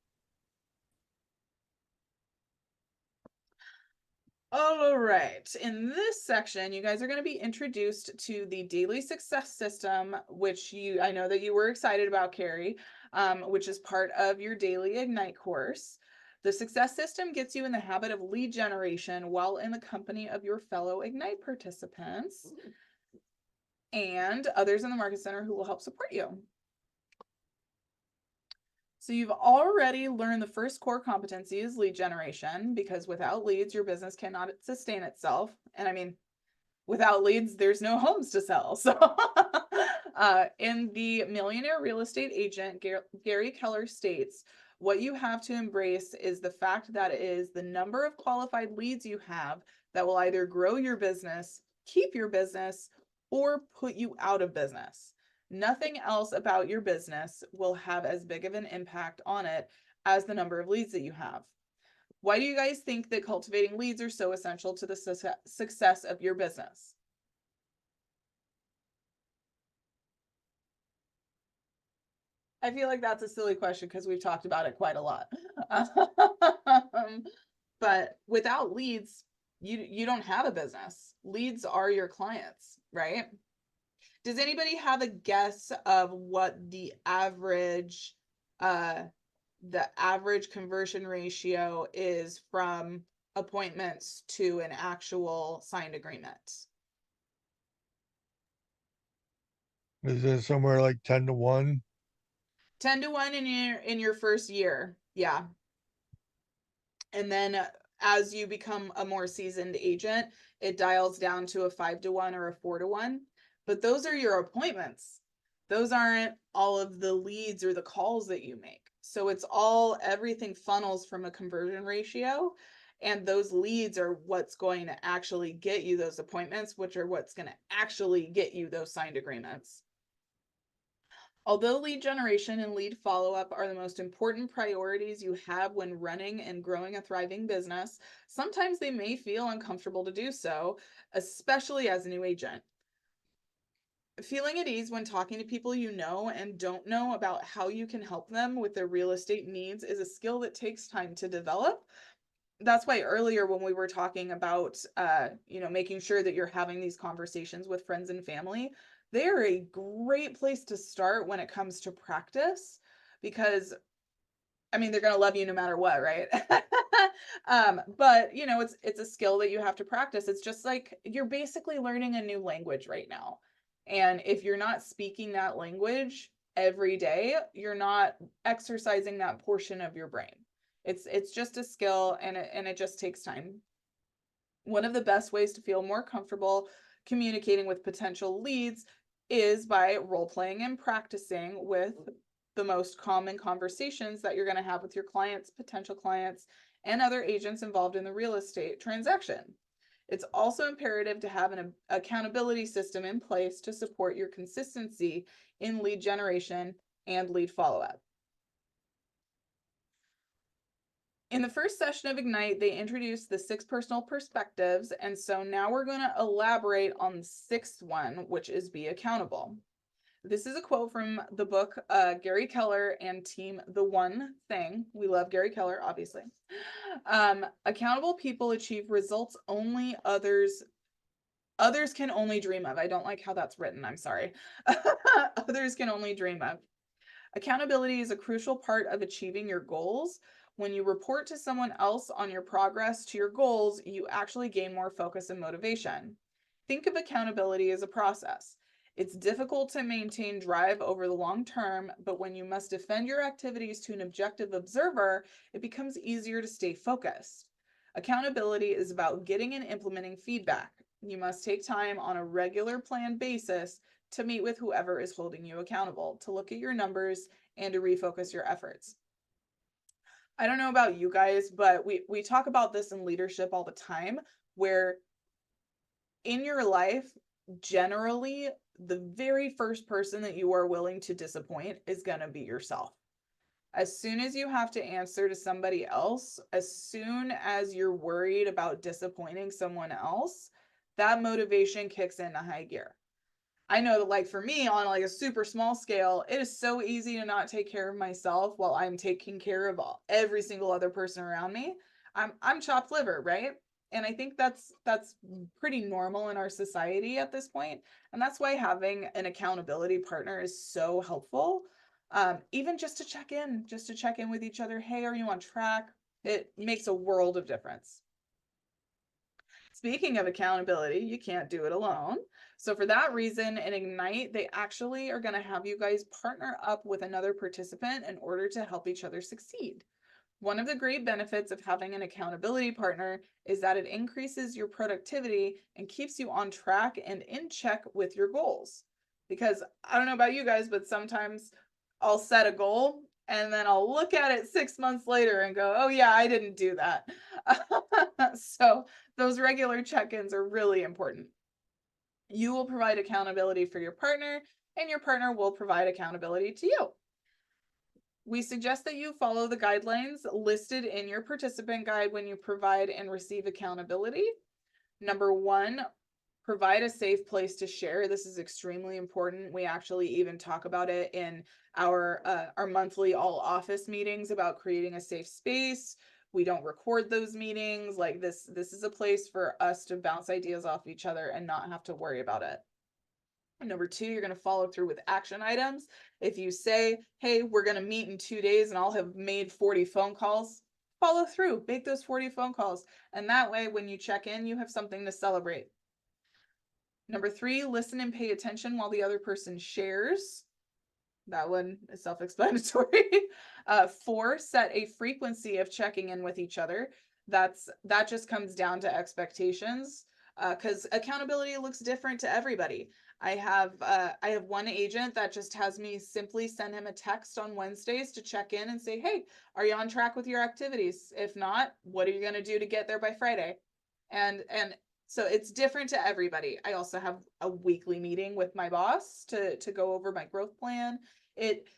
All right, in this section, you guys are going to be introduced to the daily success system, which I know that you were excited about, Carrie. which is part of your daily Ignite course. The success system gets you in the habit of lead generation while in the company of your fellow Ignite participants and others in the Market Center who will help support you. So you've already learned the first core competency is lead generation, because without leads, your business cannot sustain itself. And I mean, without leads, there's no homes to sell. So in the Millionaire Real Estate Agent, Gary Keller states, what you have to embrace is the fact that it is the number of qualified leads you have that will either grow your business, keep your business, or put you out of business. Nothing else about your business will have as big of an impact on it as the number of leads that you have. Why do you guys think that cultivating leads are so essential to the success of your business? I feel like that's a silly question because we've talked about it quite a lot. But without leads, you don't have a business. Leads are your clients, right? Does anybody have a guess of what the average conversion ratio is from appointments to an actual signed agreement? Is it somewhere like 10-1? 10 to 1 in your first year. Yeah. And then as you become a more seasoned agent, it dials down to a 5 to 1 or a 4 to 1. But those are your appointments. Those aren't all of the leads or the calls that you make. So it's everything funnels from a conversion ratio. And those leads are what's going to actually get you those appointments, which are what's going to actually get you those signed agreements. Although lead generation and lead follow-up are the most important priorities you have when running and growing a thriving business, sometimes they may feel uncomfortable to do so, especially as a new agent. Feeling at ease when talking to people you know and don't know about how you can help them with their real estate needs is a skill that takes time to develop. That's why earlier when we were talking about, making sure that you're having these conversations with friends and family, they're a great place to start when it comes to practice, because I mean, they're going to love you no matter what, right? But it's a skill that you have to practice. It's just like you're basically learning a new language right now. And if you're not speaking that language every day, you're not exercising that portion of your brain. It's just a skill, and it just takes time. One of the best ways to feel more comfortable communicating with potential leads is by role playing and practicing with the most common conversations that you're going to have with your clients, potential clients, and other agents involved in the real estate transaction. It's also imperative to have an accountability system in place to support your consistency in lead generation and lead follow-up. In the first session of Ignite, they introduced the 6 personal perspectives, and so now we're going to elaborate on the 6th one, which is be accountable. This is a quote from the book Gary Keller and Team The One Thing. We love Gary Keller, obviously. Accountable people achieve results only others can only dream of. I don't like how that's written. I'm sorry. Others can only dream of. Accountability is a crucial part of achieving your goals. When you report to someone else on your progress to your goals, you actually gain more focus and motivation. Think of accountability as a process. It's difficult to maintain drive over the long term, but when you must defend your activities to an objective observer, it becomes easier to stay focused. Accountability is about getting and implementing feedback. You must take time on a regular planned basis to meet with whoever is holding you accountable, to look at your numbers, and to refocus your efforts. I don't know about you guys, but we talk about this in leadership all the time, where in your life, generally, the very first person that you are willing to disappoint is going to be yourself. As soon as you have to answer to somebody else, as soon as you're worried about disappointing someone else, that motivation kicks into high gear. I know that, like, for me, on like a super small scale, it is so easy to not take care of myself while I'm taking care of every single other person around me. I'm chopped liver, right? And I think that's pretty normal in our society at this point. And that's why having an accountability partner is so helpful. Even just to check in with each other. Hey, are you on track? It makes a world of difference. Speaking of accountability, you can't do it alone. So for that reason, in Ignite, they actually are going to have you guys partner up with another participant in order to help each other succeed. One of the great benefits of having an accountability partner is that it increases your productivity and keeps you on track and in check with your goals. Because I don't know about you guys, but sometimes I'll set a goal and then I'll look at it 6 months later and go, oh yeah, I didn't do that. So those regular check-ins are really important. You will provide accountability for your partner, and your partner will provide accountability to you. We suggest that you follow the guidelines listed in your participant guide when you provide and receive accountability. Number 1, provide a safe place to share. This is extremely important. We actually even talk about it in our monthly all office meetings about creating a safe space. We don't record those meetings. Like this is a place for us to bounce ideas off each other and not have to worry about it. Number 2, you're going to follow through with action items. If you say, hey, we're going to meet in 2 days and I'll have made 40 phone calls, follow through, make those 40 phone calls. And that way, when you check in, you have something to celebrate. Number 3, listen and pay attention while the other person shares. That one is self-explanatory. 4, set a frequency of checking in with each other. That just comes down to expectations, because accountability looks different to everybody. I have one agent that just has me simply send him a text on Wednesdays to check in and say, hey, are you on track with your activities? If not, what are you going to do to get there by Friday? And so it's different to everybody. I also have a weekly meeting with my boss to go over my growth plan. It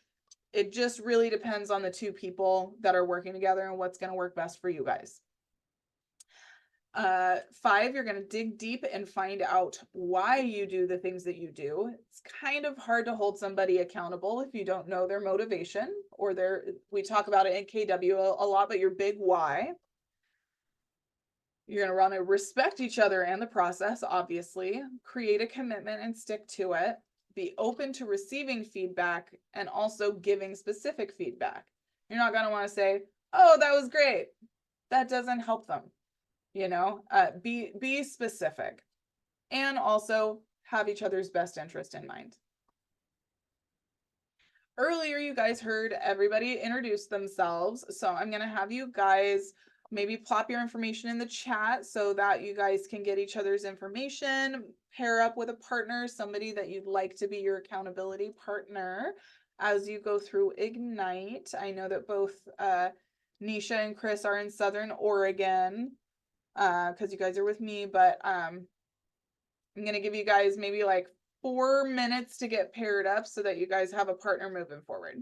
just really depends on the 2 people that are working together and what's going to work best for you guys. 5, you're going to dig deep and find out why you do the things that you do. It's kind of hard to hold somebody accountable if you don't know their motivation or we talk about it in KW a lot, but your big why. You're going to want to respect each other and the process, obviously, create a commitment and stick to it, be open to receiving feedback and also giving specific feedback. You're not going to want to say, oh, that was great. That doesn't help them. Be specific and also have each other's best interest in mind. Earlier, you guys heard everybody introduce themselves. So I'm going to have you guys maybe plop your information in the chat so that you guys can get each other's information, pair up with a partner, somebody that you'd like to be your accountability partner as you go through Ignite. I know that both Nisha and Chris are in Southern Oregon because you guys are with me, but I'm going to give you guys maybe like 4 minutes to get paired up so that you guys have a partner moving forward.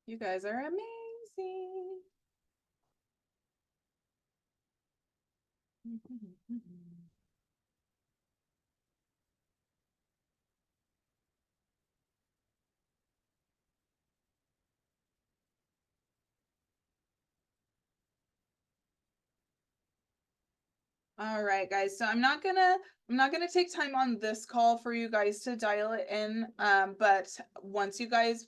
You guys are amazing. All right, guys. So I'm not gonna take time on this call for you guys to dial it in. But once you guys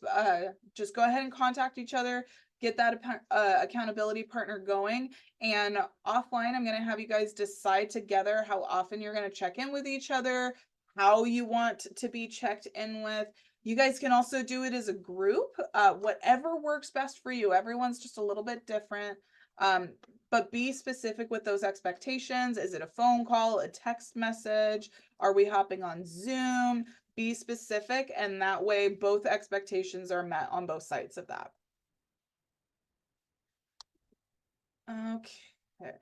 just go ahead and contact each other, get that accountability partner going, and offline, I'm gonna have you guys decide together how often you're gonna check in with each other, how you want to be checked in with. You guys can also do it as a group, whatever works best for you. Everyone's just a little bit different. But be specific with those expectations. Is it a phone call, a text message? Are we hopping on Zoom? Be specific, and that way both expectations are met on both sides of that. Okay. Okay.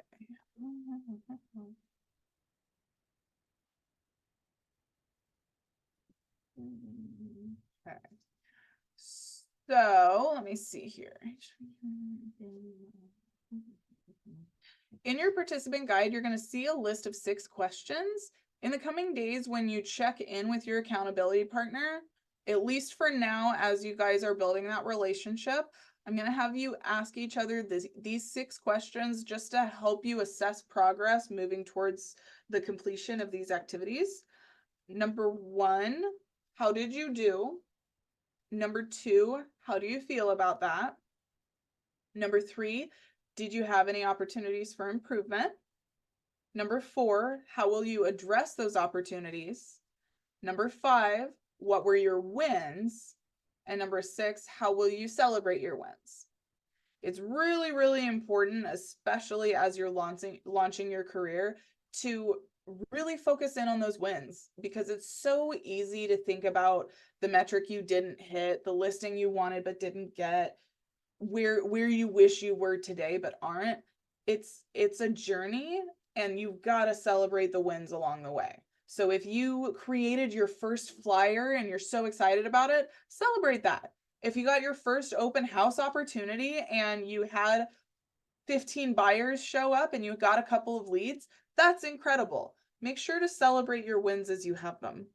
So let me see here. In your participant guide, you're going to see a list of 6 questions. In the coming days, when you check in with your accountability partner, at least for now, as you guys are building that relationship, I'm going to have you ask each other these 6 questions just to help you assess progress moving towards the completion of these activities. Number 1, how did you do? Number 2, how do you feel about that? Number 3, did you have any opportunities for improvement? Number 4, how will you address those opportunities? Number 5, what were your wins? And number 6, how will you celebrate your wins? It's really, really important, especially as you're launching your career, to really focus in on those wins, because it's so easy to think about the metric you didn't hit, the listing you wanted but didn't get, where you wish you were today but aren't. It's a journey, and you've got to celebrate the wins along the way. So if you created your first flyer and you're so excited about it, celebrate that. If you got your first open house opportunity and you had 15 buyers show up and you got a couple of leads, that's incredible. Make sure to celebrate your wins as you have them.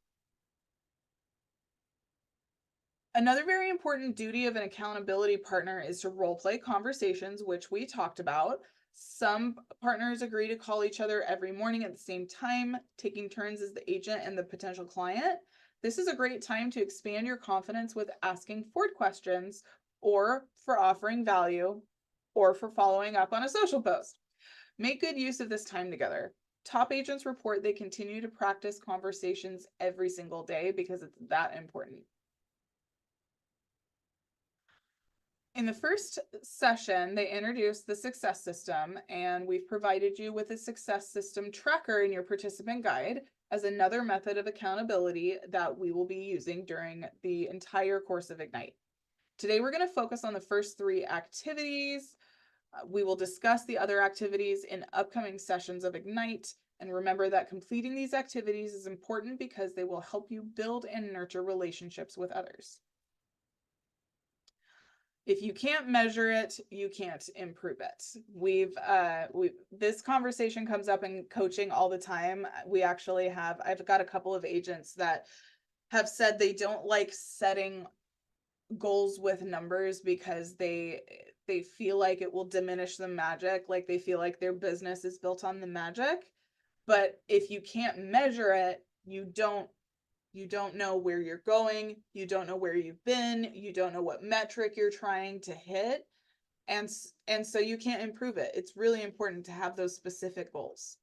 Another very important duty of an accountability partner is to role play conversations, which we talked about. Some partners agree to call each other every morning at the same time, taking turns as the agent and the potential client. This is a great time to expand your confidence with asking Ford questions, or for offering value, or for following up on a social post. Make good use of this time together. Top agents report they continue to practice conversations every single day because it's that important. In the first session, they introduced the success system, and we've provided you with a success system tracker in your participant guide as another method of accountability that we will be using during the entire course of Ignite. Today, we're going to focus on the first 3 activities. We will discuss the other activities in upcoming sessions of Ignite. And remember that completing these activities is important because they will help you build and nurture relationships with others. If you can't measure it, you can't improve it. This conversation comes up in coaching all the time. I've got a couple of agents that have said they don't like setting goals with numbers because they feel like it will diminish the magic, like they feel like their business is built on the magic. But if you can't measure it, you don't know where you're going, you don't know where you've been, you don't know what metric you're trying to hit, and so you can't improve it. It's really important to have those specific goals.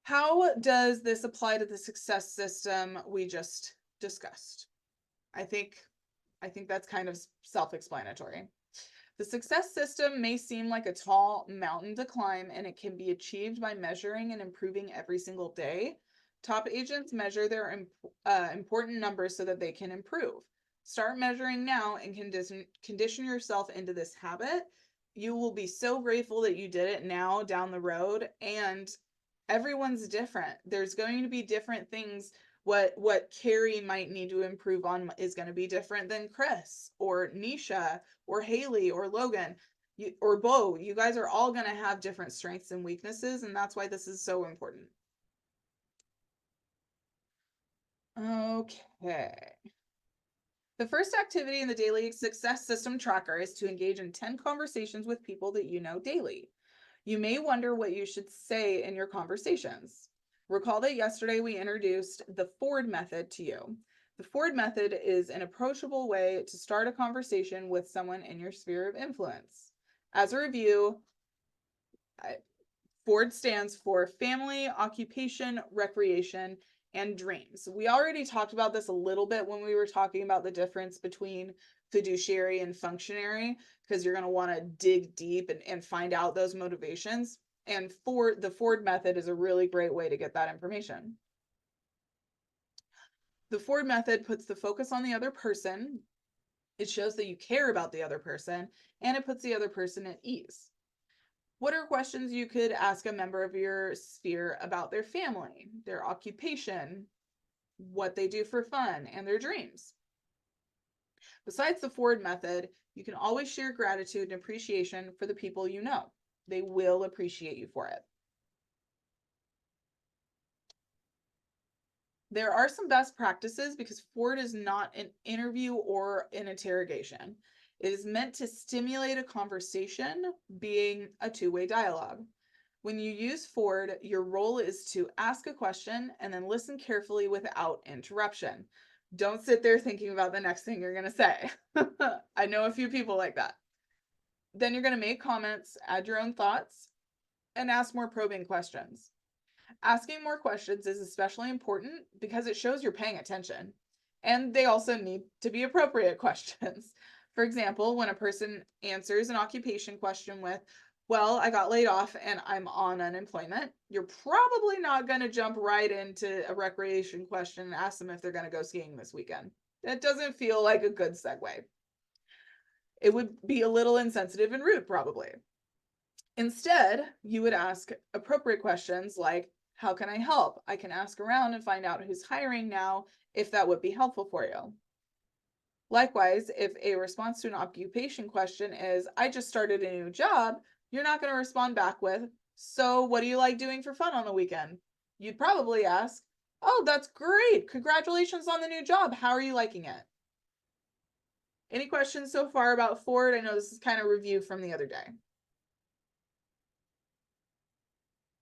How does this apply to the success system we just discussed? I think that's kind of self-explanatory. The success system may seem like a tall mountain to climb, and it can be achieved by measuring and improving every single day. Top agents measure their important numbers so that they can improve. Start measuring now and condition yourself into this habit. You will be so grateful that you did it now down the road, and everyone's different. There's going to be different things. What Carrie might need to improve on is going to be different than Chris or Nisha or Haley or Logan or Bo. You guys are all going to have different strengths and weaknesses, and that's why this is so important. Okay. The first activity in the daily success system tracker is to engage in 10 conversations with people that you know daily. You may wonder what you should say in your conversations. Recall that yesterday we introduced the Ford method to you. The Ford method is an approachable way to start a conversation with someone in your sphere of influence. As a review, Ford stands for family, occupation, recreation, and dreams. We already talked about this a little bit when we were talking about the difference between fiduciary and functionary, because you're going to want to dig deep and find out those motivations. And the Ford method is a really great way to get that information. The Ford method puts the focus on the other person. It shows that you care about the other person, and it puts the other person at ease. What are questions you could ask a member of your sphere about their family, their occupation, what they do for fun, and their dreams? Besides the Ford method, you can always share gratitude and appreciation for the people you know. They will appreciate you for it. There are some best practices because Ford is not an interview or an interrogation. It is meant to stimulate a conversation, being a two-way dialogue. When you use Ford, your role is to ask a question and then listen carefully without interruption. Don't sit there thinking about the next thing you're going to say. I know a few people like that. Then you're going to make comments, add your own thoughts, and ask more probing questions. Asking more questions is especially important because it shows you're paying attention. And they also need to be appropriate questions. For example, when a person answers an occupation question with, well, I got laid off and I'm on unemployment, you're probably not going to jump right into a recreation question and ask them if they're going to go skiing this weekend. That doesn't feel like a good segue. It would be a little insensitive and rude, probably. Instead, you would ask appropriate questions like, how can I help? I can ask around and find out who's hiring now, if that would be helpful for you. Likewise, if a response to an occupation question is, I just started a new job, you're not going to respond back with, so what do you like doing for fun on the weekend? You'd probably ask, oh, that's great. Congratulations on the new job. How are you liking it? Any questions so far about Ford? I know this is kind of review from the other day.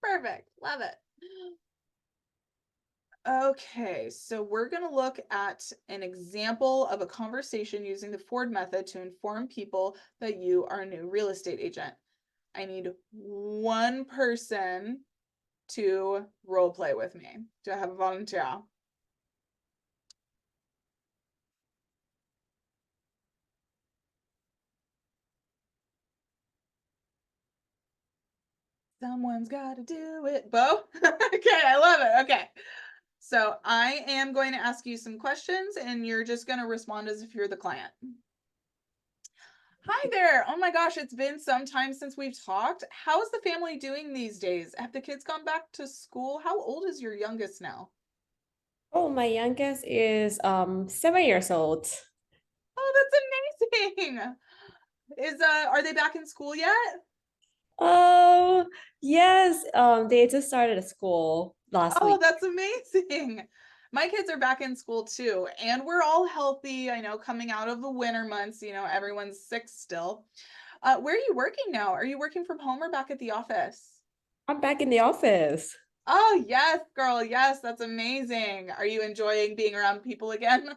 Perfect. Love it. Okay, so we're going to look at an example of a conversation using the Ford method to inform people that you are a new real estate agent. I need one person to role play with me. Do I have a volunteer? Someone's got to do it. Bo? Okay, I love it. Okay. So I am going to ask you some questions and you're just going to respond as if you're the client. Hi there. Oh my gosh, it's been some time since we've talked. How is the family doing these days? Have the kids gone back to school? How old is your youngest now? Oh, my youngest is 7 years old. Oh, that's amazing. Are they back in school yet? Oh, yes. They just started school last Oh, week. that's amazing. My kids are back in school too, and we're all healthy. I know coming out of the winter months, everyone's sick still. Where are you working now? Are you working from home or back at the office? I'm back in the office. Oh, yes, girl. Yes, that's amazing. Are you enjoying being around people again?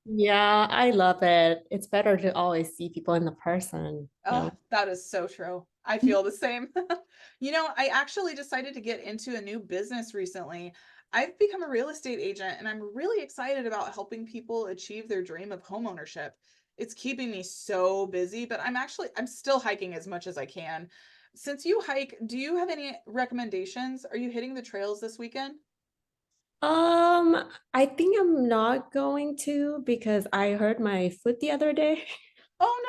Yeah, I love it. It's better to always see people in the person. Oh, that is so true. I feel the same. I actually decided to get into a new business recently. I've become a real estate agent and I'm really excited about helping people achieve their dream of homeownership. It's keeping me so busy, but I'm still hiking as much as I can. Since you hike, do you have any recommendations? Are you hitting the trails this weekend? I think I'm not going to because I hurt my foot the other day. Oh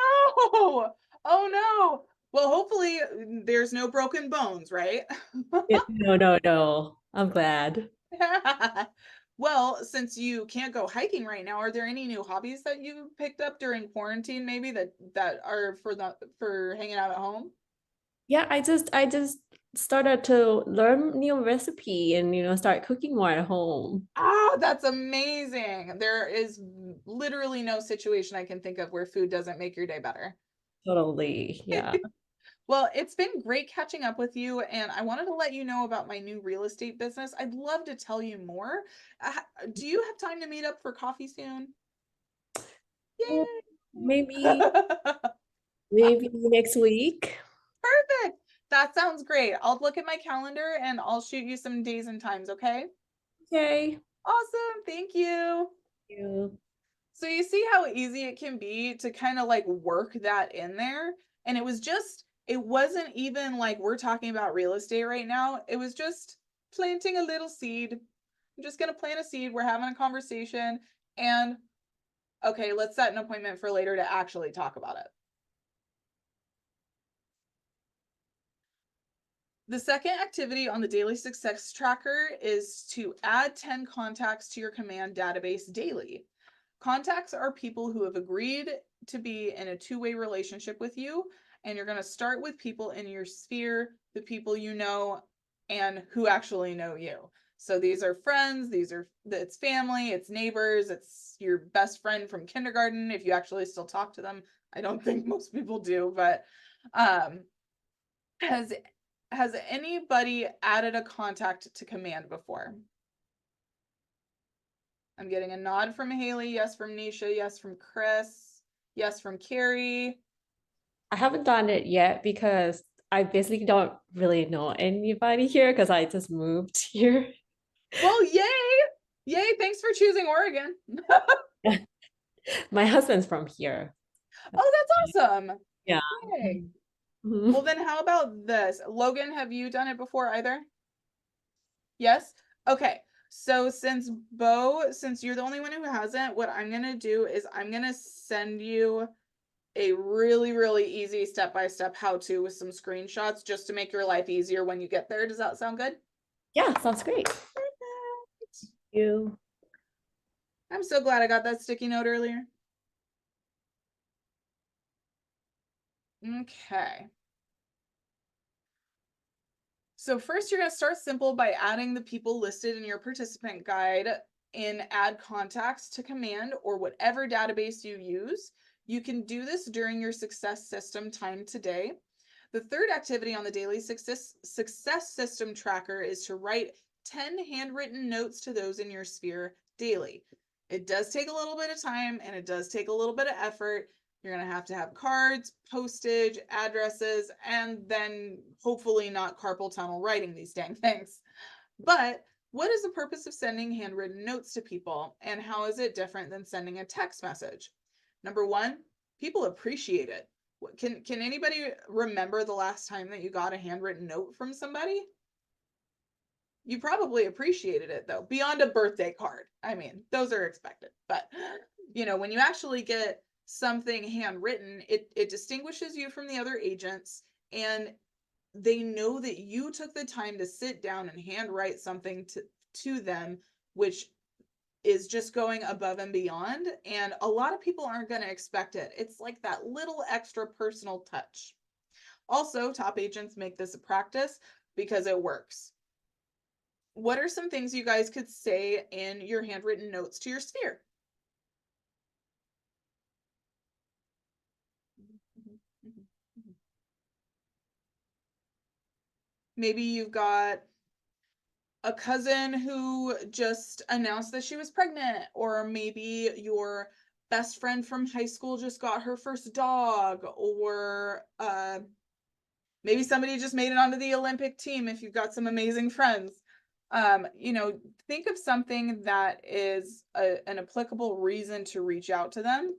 no! Oh no! Well, hopefully there's no broken bones, right? No, no, no. I'm glad. Well, since you can't go hiking right now, are there any new hobbies that you picked up during quarantine maybe that are for hanging out at home? Yeah, I just started to learn new recipe and start cooking more at home. Ah, that's amazing. There is literally no situation I can think of where food doesn't make your day better. Totally. Yeah. Well, it's been great catching up with you, and I wanted to let you know about my new real estate business. I'd love to tell you more. Do you have time to meet up for coffee soon? Mm, Yay! Maybe maybe next week. Perfect. That sounds great. I'll look at my calendar and I'll shoot you some days and times, okay? Okay. Awesome. Thank you. Thank you. So you see how easy it can be to kind of like work that in there. And it wasn't even like we're talking about real estate right now. It was just planting a little seed. I'm just going to plant a seed. We're having a conversation. And okay, let's set an appointment for later to actually talk about it. The second activity on the daily success tracker is to add 10 contacts to your command database daily. Contacts are people who have agreed to be in a two-way relationship with you, and you're going to start with people in your sphere, the people you know, and who actually know you. So these are friends, it's family, it's neighbors, it's your best friend from kindergarten, if you actually still talk to them. I don't think most people do, but has anybody added a contact to command before? I'm getting a nod from Haley, yes from Nisha, yes from Chris, yes from Carrie. I haven't done it yet because I basically don't really know anybody here because I just moved here. Well, yay! Yay, thanks for choosing Oregon. My husband's from here. Oh, that's awesome. Yeah. Yay. Mhm. Well, then how about this? Logan, have you done it before either? Yes? Okay. So since you're the only one who hasn't, what I'm gonna do is I'm gonna send you a really, really easy step-by-step how-to with some screenshots just to make your life easier when you get there. Does that sound good? Yeah, sounds great. You. I'm so glad I got that sticky note earlier. Okay. So first you're going to start simple by adding the people listed in your participant guide in add contacts to command or whatever database you use. You can do this during your success system time today. The third activity on the daily success system tracker is to write 10 handwritten notes to those in your sphere daily. It does take a little bit of time and it does take a little bit of effort. You're going to have cards, postage, addresses, and then hopefully not carpal tunnel writing these dang things. But what is the purpose of sending handwritten notes to people, and how is it different than sending a text message? Number one, people appreciate it. Can anybody remember the last time that you got a handwritten note from somebody? You probably appreciated it though, beyond a birthday card. I mean, those are expected, but when you actually get something handwritten, it distinguishes you from the other agents, and they know that you took the time to sit down and handwrite something to them, which is just going above and beyond. And a lot of people aren't going to expect it. It's like that little extra personal touch. Also, top agents make this a practice because it works. What are some things you guys could say in your handwritten notes to your sphere? Maybe you've got a cousin who just announced that she was pregnant, or maybe your best friend from high school just got her first dog, or maybe somebody just made it onto the Olympic team if you've got some amazing friends. Think of something that is an applicable reason to reach out to them,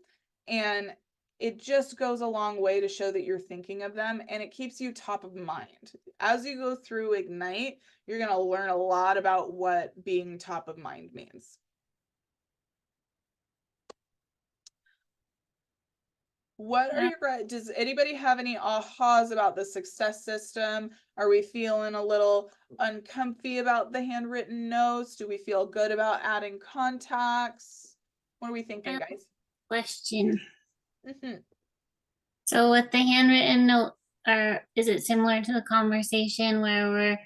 and it just goes a long way to show that you're thinking of them, and it keeps you top of mind. As you go through Ignite, you're going to learn a lot about what being top of mind means. Does anybody have any ahas about the success system? Are we feeling a little uncomfy about the handwritten notes? Do we feel good about adding contacts? What are we thinking, guys? Question. Mhm. So with the handwritten note, is it similar to the conversation where we're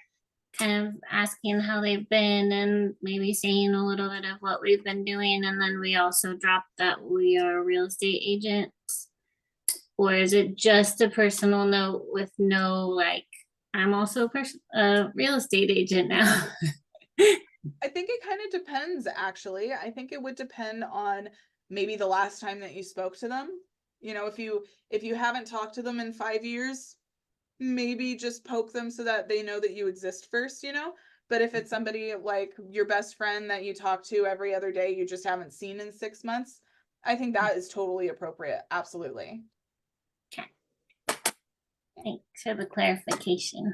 kind of asking how they've been and maybe saying a little bit of what we've been doing, and then we also drop that we are real estate agents? Or is it just a personal note with no like, I'm also a real estate agent now? I think it kind of depends, actually. I think it would depend on maybe the last time that you spoke to them. If you haven't talked to them in 5 years, maybe just poke them so that they know that you exist first. But if it's somebody like your best friend that you talk to every other day, you just haven't seen in 6 months, I think that is totally appropriate. Absolutely. Thanks for the clarification.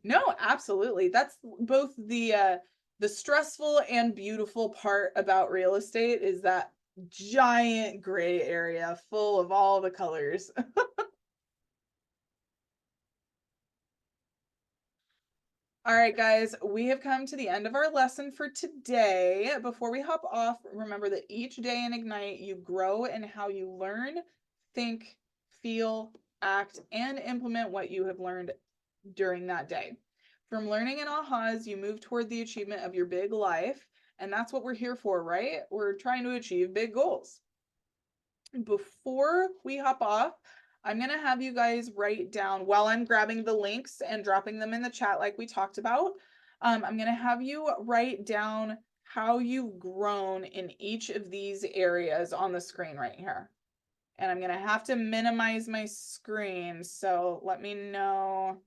No, absolutely. That's both the stressful and beautiful part about real estate is that giant gray area full of all the colors. All right, guys, we have come to the end of our lesson for today. Before we hop off, remember that each day in Ignite, you grow in how you learn, think, feel, act, and implement what you have learned during that day. From learning and ahas, you move toward the achievement of your big life. And that's what we're here for, right? We're trying to achieve big goals. Before we hop off, I'm going to have you guys write down while I'm grabbing the links and dropping them in the chat like we talked about. I'm going to have you write down how you've grown in each of these areas on the screen right here. And I'm going to have to minimize my screen. So let me know.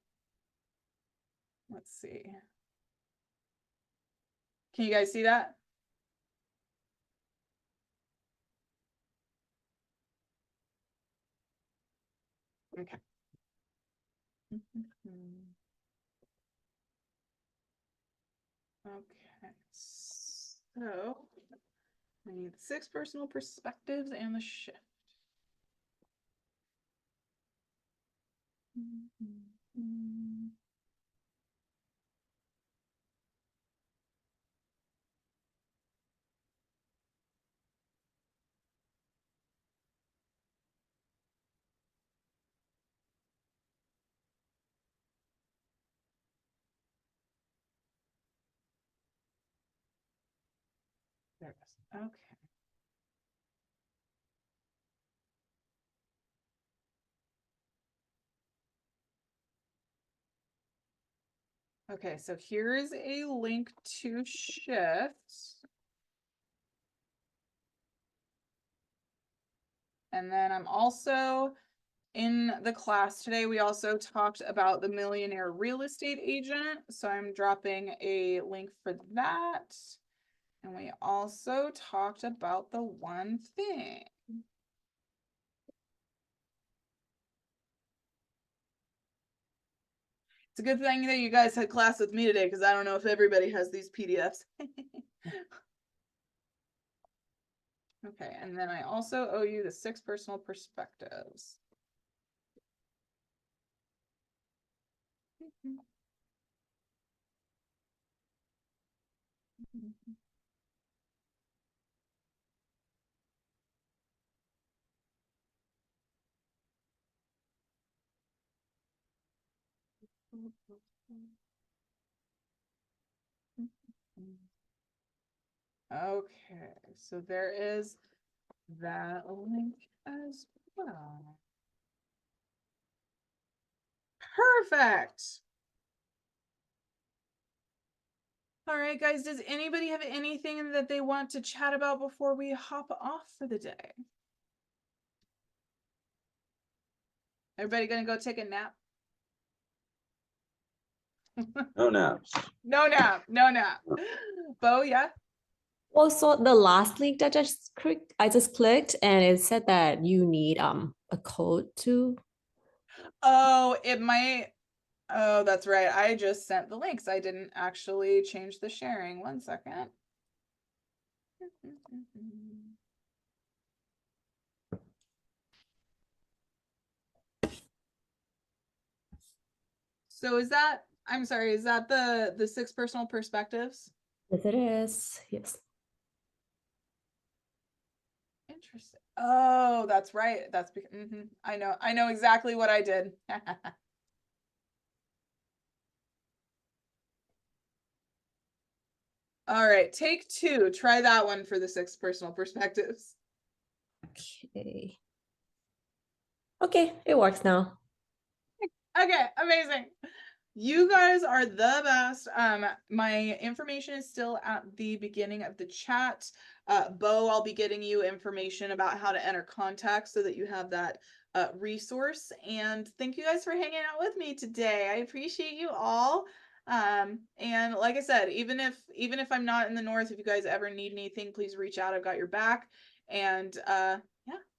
Let's see. Can you guys see that? Okay. Okay, so I need the 6 personal perspectives and the shift. There it is. Okay. Okay, so here's a link to shift. And then I'm also in the class today, we also talked about the Millionaire Real Estate Agent. So I'm dropping a link for that. And we also talked about the one thing. It's a good thing that you guys had class with me today because I don't know if everybody has these PDFs. Okay, and then I also owe you the 6 personal perspectives. Okay, so there is that link as well. Perfect. All right, guys, does anybody have anything that they want to chat about before we hop off for the day? Everybody gonna go take a nap? No naps. No nap, no nap. Bo, yeah? Well, so the last link that I just clicked and it said that you need a code to. Oh, it might. Oh, that's right. I just sent the links. I didn't actually change the sharing. 1 second. So is that, I'm sorry, is that the 6 personal perspectives? Yes, it is. Yes. Interesting. Oh, that's right. That's because I know exactly what I did. All right, take 2. Try that one for the 6 personal perspectives. Okay. Okay, it works now. Okay, amazing. You guys are the best. My information is still at the beginning of the chat. Bo, I'll be getting you information about how to enter contact so that you have that resource. And thank you guys for hanging out with me today. I appreciate you all. And like I said, even if I'm not in the north, if you guys ever need anything, please reach out. I've got your back. And yeah,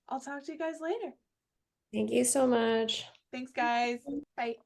I'll talk to you guys later. Thank you so much. Thanks, guys. Bye.